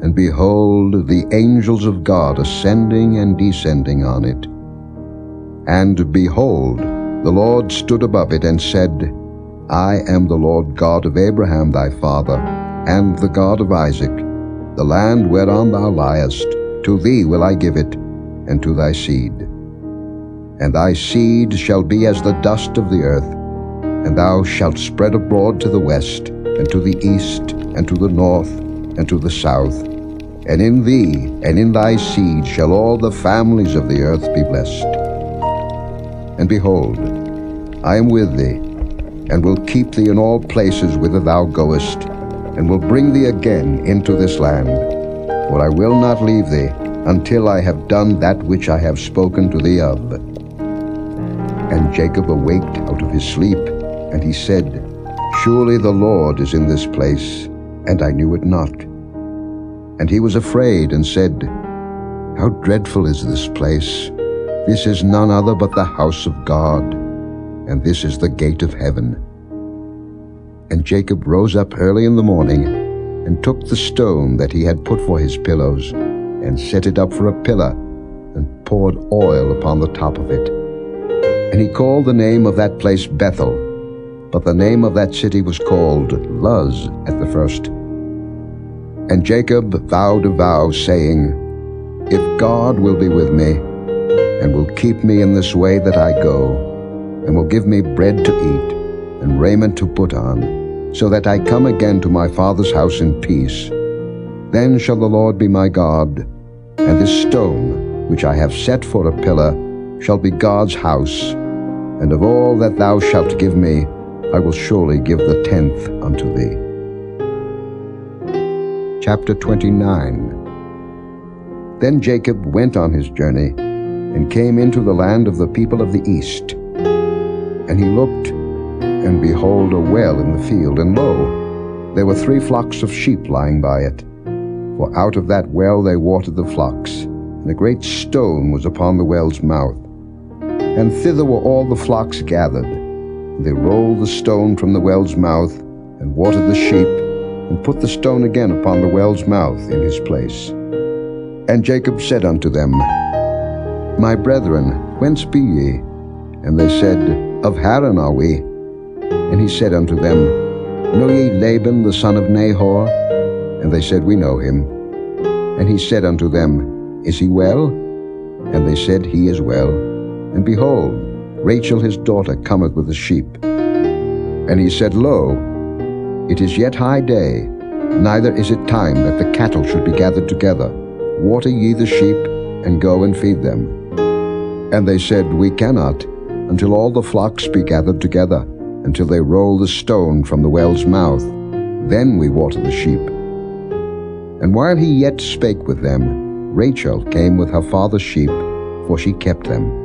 And behold, the angels of God ascending and descending on it. And behold, the Lord stood above it, and said, I am the Lord God of Abraham thy father, and the God of Isaac. The land whereon thou liest, to thee will I give it, and to thy seed. And thy seed shall be as the dust of the earth, and thou shalt spread abroad to the west, and to the east, and to the north, and to the south. And in thee and in thy seed shall all the families of the earth be blessed. And behold, I am with thee, and will keep thee in all places whither thou goest, and will bring thee again into this land. For I will not leave thee, until I have done that which I have spoken to thee of. And Jacob awaked out of his sleep, and he said, Surely the Lord is in this place, and I knew it not. And he was afraid and said, How dreadful is this place! This is none other but the house of God, and this is the gate of heaven. And Jacob rose up early in the morning, and took the stone that he had put for his pillows, and set it up for a pillar, and poured oil upon the top of it. And he called the name of that place Bethel, but the name of that city was called Luz at the first. And Jacob vowed a vow, saying, If God will be with me, and will keep me in this way that I go, and will give me bread to eat, and raiment to put on, so that I come again to my father's house in peace, then shall the Lord be my God, and this stone which I have set for a pillar shall be God's house, and of all that thou shalt give me, I will surely give the 10th unto thee. Chapter 29. Then Jacob went on his journey, and came into the land of the people of the east. And he looked, and behold, a well in the field, and lo, there were 3 flocks of sheep lying by it. For out of that well they watered the flocks, and a great stone was upon the well's mouth. And thither were all the flocks gathered. And they rolled the stone from the well's mouth, and watered the sheep, and put the stone again upon the well's mouth in his place. And Jacob said unto them, My brethren, whence be ye? And they said, Of Haran are we. And he said unto them, Know ye Laban the son of Nahor? And they said, We know him. And he said unto them, Is he well? And they said, He is well. And behold, Rachel his daughter cometh with the sheep. And he said, Lo, it is yet high day, neither is it time that the cattle should be gathered together. Water ye the sheep, and go and feed them. And they said, We cannot, until all the flocks be gathered together, until they roll the stone from the well's mouth. Then we water the sheep. And while he yet spake with them, Rachel came with her father's sheep, for she kept them.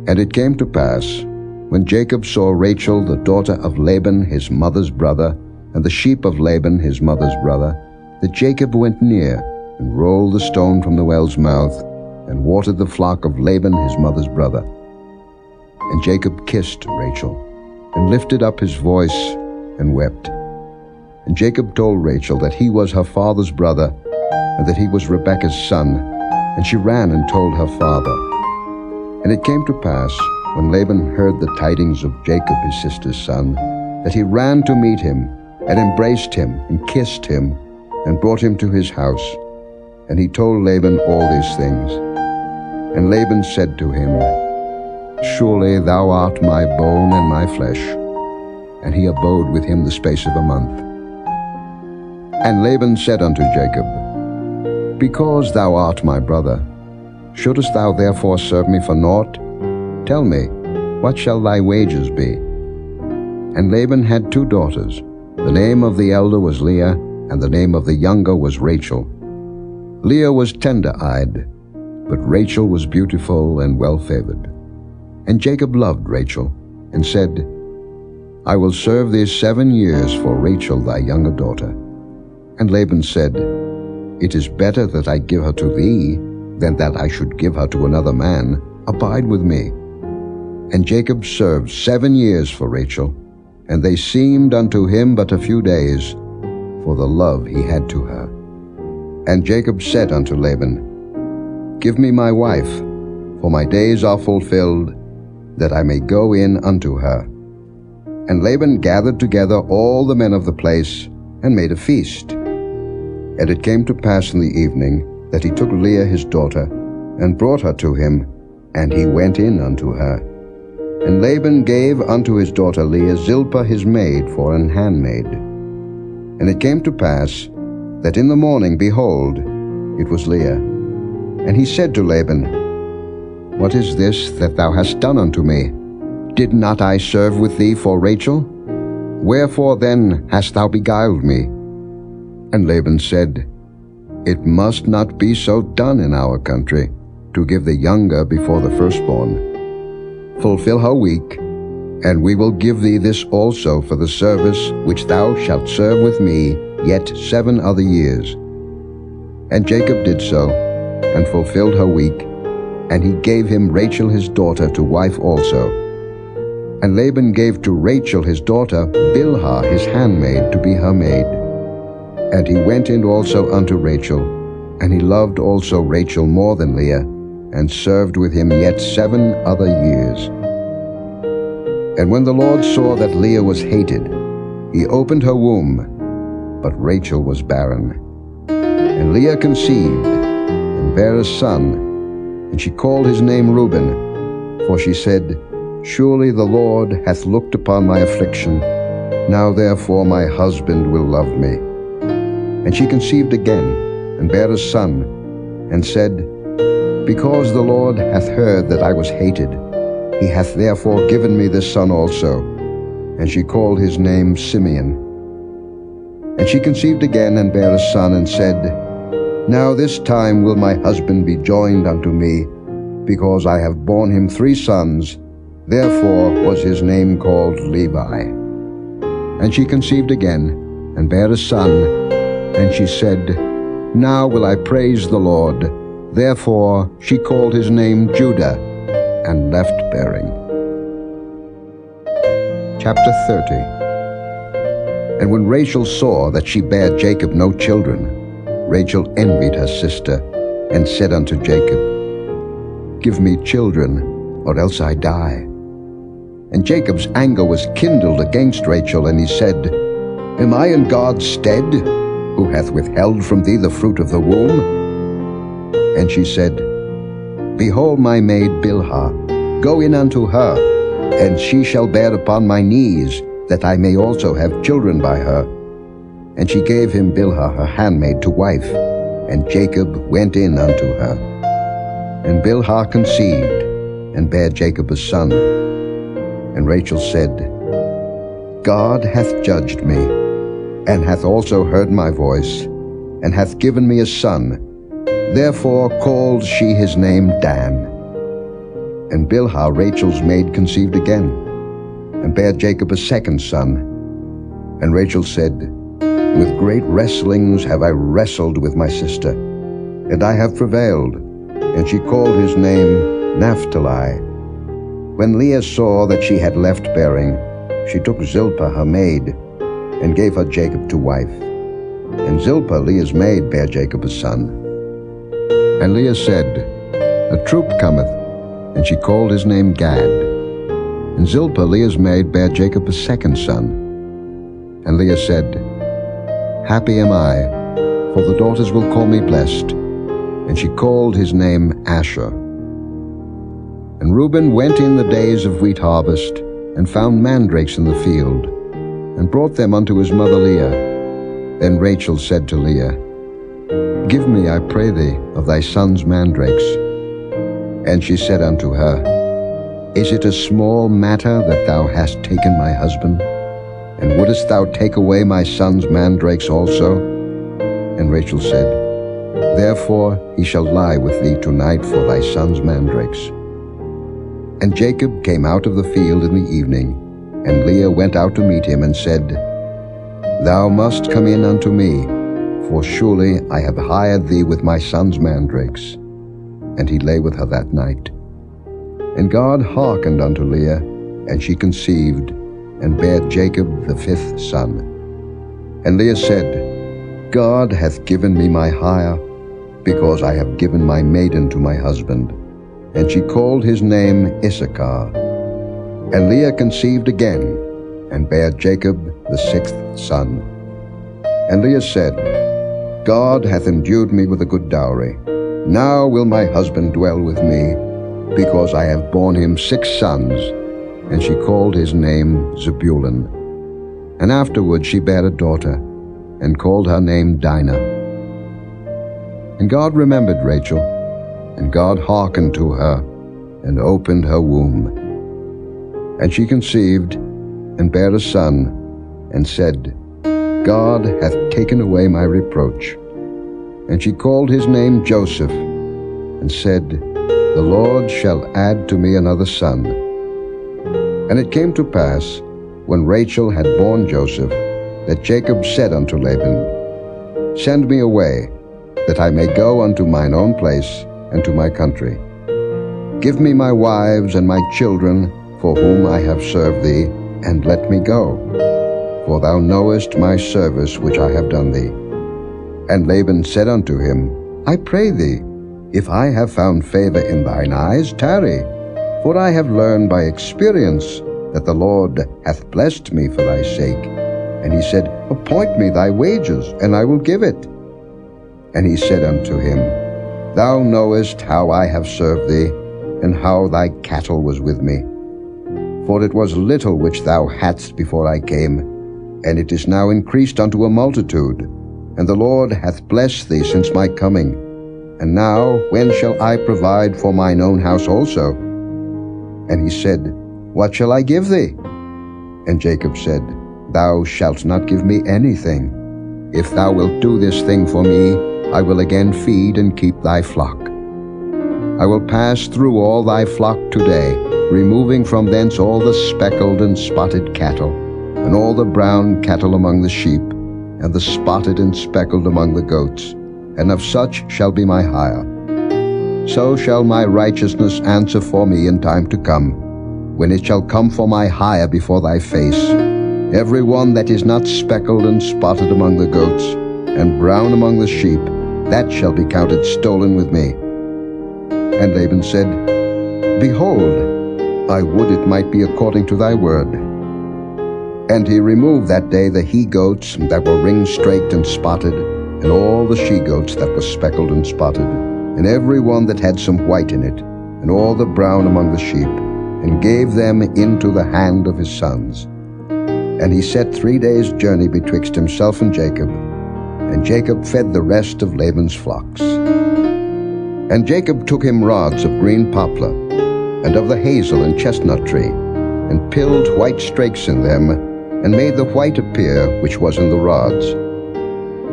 And it came to pass, when Jacob saw Rachel the daughter of Laban his mother's brother, and the sheep of Laban his mother's brother, that Jacob went near, and rolled the stone from the well's mouth, and watered the flock of Laban his mother's brother. And Jacob kissed Rachel, and lifted up his voice, and wept. And Jacob told Rachel that he was her father's brother, and that he was Rebekah's son, and she ran and told her father. And it came to pass, when Laban heard the tidings of Jacob his sister's son, that he ran to meet him, and embraced him, and kissed him, and brought him to his house. And he told Laban all these things. And Laban said to him, Surely thou art my bone and my flesh. And he abode with him the space of a month. And Laban said unto Jacob, Because thou art my brother, shouldest thou therefore serve me for naught? Tell me, what shall thy wages be? And Laban had 2 daughters. The name of the elder was Leah, and the name of the younger was Rachel. Leah was tender-eyed, but Rachel was beautiful and well-favored. And Jacob loved Rachel, and said, I will serve thee 7 years for Rachel thy younger daughter. And Laban said, It is better that I give her to thee, than that I should give her to another man. Abide with me. And Jacob served 7 years for Rachel, and they seemed unto him but a few days, for the love he had to her. And Jacob said unto Laban, Give me my wife, for my days are fulfilled, that I may go in unto her. And Laban gathered together all the men of the place, and made a feast. And it came to pass in the evening, that he took Leah his daughter, and brought her to him, and he went in unto her. And Laban gave unto his daughter Leah Zilpah his maid for an handmaid. And it came to pass, that in the morning, behold, it was Leah. And he said to Laban, What is this that thou hast done unto me? Did not I serve with thee for Rachel? Wherefore then hast thou beguiled me? And Laban said, It must not be so done in our country, to give the younger before the firstborn. Fulfill her week, And we will give thee this also for the service which thou shalt serve with me yet 7 other years. And Jacob did so, and fulfilled her week, and he gave him Rachel his daughter to wife also. And Laban gave to Rachel his daughter Bilhah his handmaid to be her maid. And he went in also unto Rachel, and he loved also Rachel more than Leah, and served with him yet 7 other years. And when the Lord saw that Leah was hated, he opened her womb, but Rachel was barren. And Leah conceived, and bare a son, and she called his name Reuben, for she said, Surely the Lord hath looked upon my affliction, now therefore my husband will love me. And she conceived again, and bare a son, and said, Because the Lord hath heard that I was hated, he hath therefore given me this son also. And she called his name Simeon. And she conceived again, and bare a son, and said, Now this time will my husband be joined unto me, because I have borne him 3 sons. Therefore was his name called Levi. And she conceived again, and bare a son, and she said, Now will I praise the Lord. Therefore she called his name Judah, and left bearing. Chapter 30. And when Rachel saw that she bare Jacob no children, Rachel envied her sister, and said unto Jacob, Give me children, or else I die. And Jacob's anger was kindled against Rachel, and he said, Am I in God's stead, who hath withheld from thee the fruit of the womb? And she said, Behold my maid Bilhah, go in unto her, and she shall bear upon my knees, that I may also have children by her. And she gave him Bilhah her handmaid to wife, and Jacob went in unto her. And Bilhah conceived, and bare Jacob a son. And Rachel said, God hath judged me, and hath also heard my voice, and hath given me a son. Therefore called she his name Dan. And Bilhah Rachel's maid conceived again, and bare Jacob a second son. And Rachel said, With great wrestlings have I wrestled with my sister, and I have prevailed. And she called his name Naphtali. When Leah saw that she had left bearing, she took Zilpah her maid, and gave her Jacob to wife. And Zilpah Leah's maid bare Jacob a son. And Leah said, A troop cometh, and she called his name Gad. And Zilpah Leah's maid bare Jacob a second son. And Leah said, Happy am I, for the daughters will call me blessed. And she called his name Asher. And Reuben went in the days of wheat harvest, and found mandrakes in the field, and brought them unto his mother Leah. Then Rachel said to Leah, Give me, I pray thee, of thy son's mandrakes. And she said unto her, Is it a small matter that thou hast taken my husband? And wouldest thou take away my son's mandrakes also? And Rachel said, Therefore he shall lie with thee tonight for thy son's mandrakes. And Jacob came out of the field in the evening, and Leah went out to meet him, and said, Thou must come in unto me, for surely I have hired thee with my son's mandrakes. And he lay with her that night. And God hearkened unto Leah, and she conceived, and bare Jacob the 5th son. And Leah said, God hath given me my hire, because I have given my maiden to my husband. And she called his name Issachar. And Leah conceived again, and bare Jacob the 6th son. And Leah said, God hath endued me with a good dowry. Now will my husband dwell with me, because I have borne him 6 sons. And she called his name Zebulun. And afterward she bare a daughter, and called her name Dinah. And God remembered Rachel, and God hearkened to her, and opened her womb. And she conceived, and bare a son, and said, God hath taken away my reproach. And she called his name Joseph, and said, The Lord shall add to me another son. And it came to pass, when Rachel had borne Joseph, that Jacob said unto Laban, Send me away, that I may go unto mine own place and to my country. Give me my wives and my children, for whom I have served thee, and let me go. For thou knowest my service which I have done thee. And Laban said unto him, I pray thee, if I have found favor in thine eyes, tarry. For I have learned by experience that the Lord hath blessed me for thy sake. And he said, Appoint me thy wages, and I will give it. And he said unto him, Thou knowest how I have served thee, and how thy cattle was with me. For it was little which thou hadst before I came, and it is now increased unto a multitude. And the Lord hath blessed thee since my coming. And now when shall I provide for mine own house also? And he said, What shall I give thee? And Jacob said, Thou shalt not give me anything. If thou wilt do this thing for me, I will again feed and keep thy flock. I will pass through all thy flock today, removing from thence all the speckled and spotted cattle, and all the brown cattle among the sheep, and the spotted and speckled among the goats, and of such shall be my hire. So shall my righteousness answer for me in time to come, when it shall come for my hire before thy face. Every one that is not speckled and spotted among the goats, and brown among the sheep, that shall be counted stolen with me. And Laban said, Behold, I would it might be according to thy word. And he removed that day the he-goats that were ring-straked and spotted, and all the she-goats that were speckled and spotted, and every one that had some white in it, and all the brown among the sheep, and gave them into the hand of his sons. And he set 3 days' journey betwixt himself and Jacob, and Jacob fed the rest of Laban's flocks. And Jacob took him rods of green poplar, and of the hazel and chestnut tree, and pilled white strakes in them, and made the white appear which was in the rods.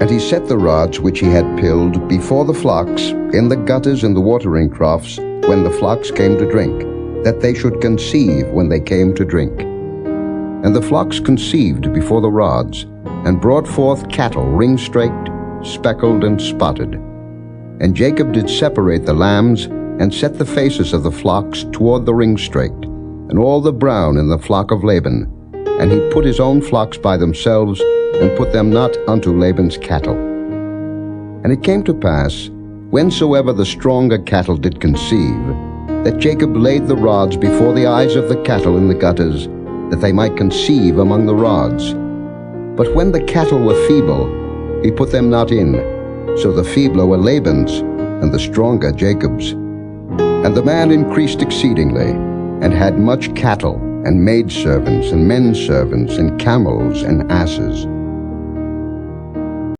And he set the rods which he had pilled before the flocks in the gutters and the watering troughs when the flocks came to drink, that they should conceive when they came to drink. And the flocks conceived before the rods, and brought forth cattle ring-straked, speckled, and spotted. And Jacob did separate the lambs, and set the faces of the flocks toward the ring-straked, and all the brown in the flock of Laban. And he put his own flocks by themselves, and put them not unto Laban's cattle. And it came to pass, whensoever the stronger cattle did conceive, that Jacob laid the rods before the eyes of the cattle in the gutters, that they might conceive among the rods. But when the cattle were feeble, he put them not in. So the feebler were Laban's, and the stronger Jacob's. And the man increased exceedingly, and had much cattle, and maidservants, and menservants, and camels, and asses.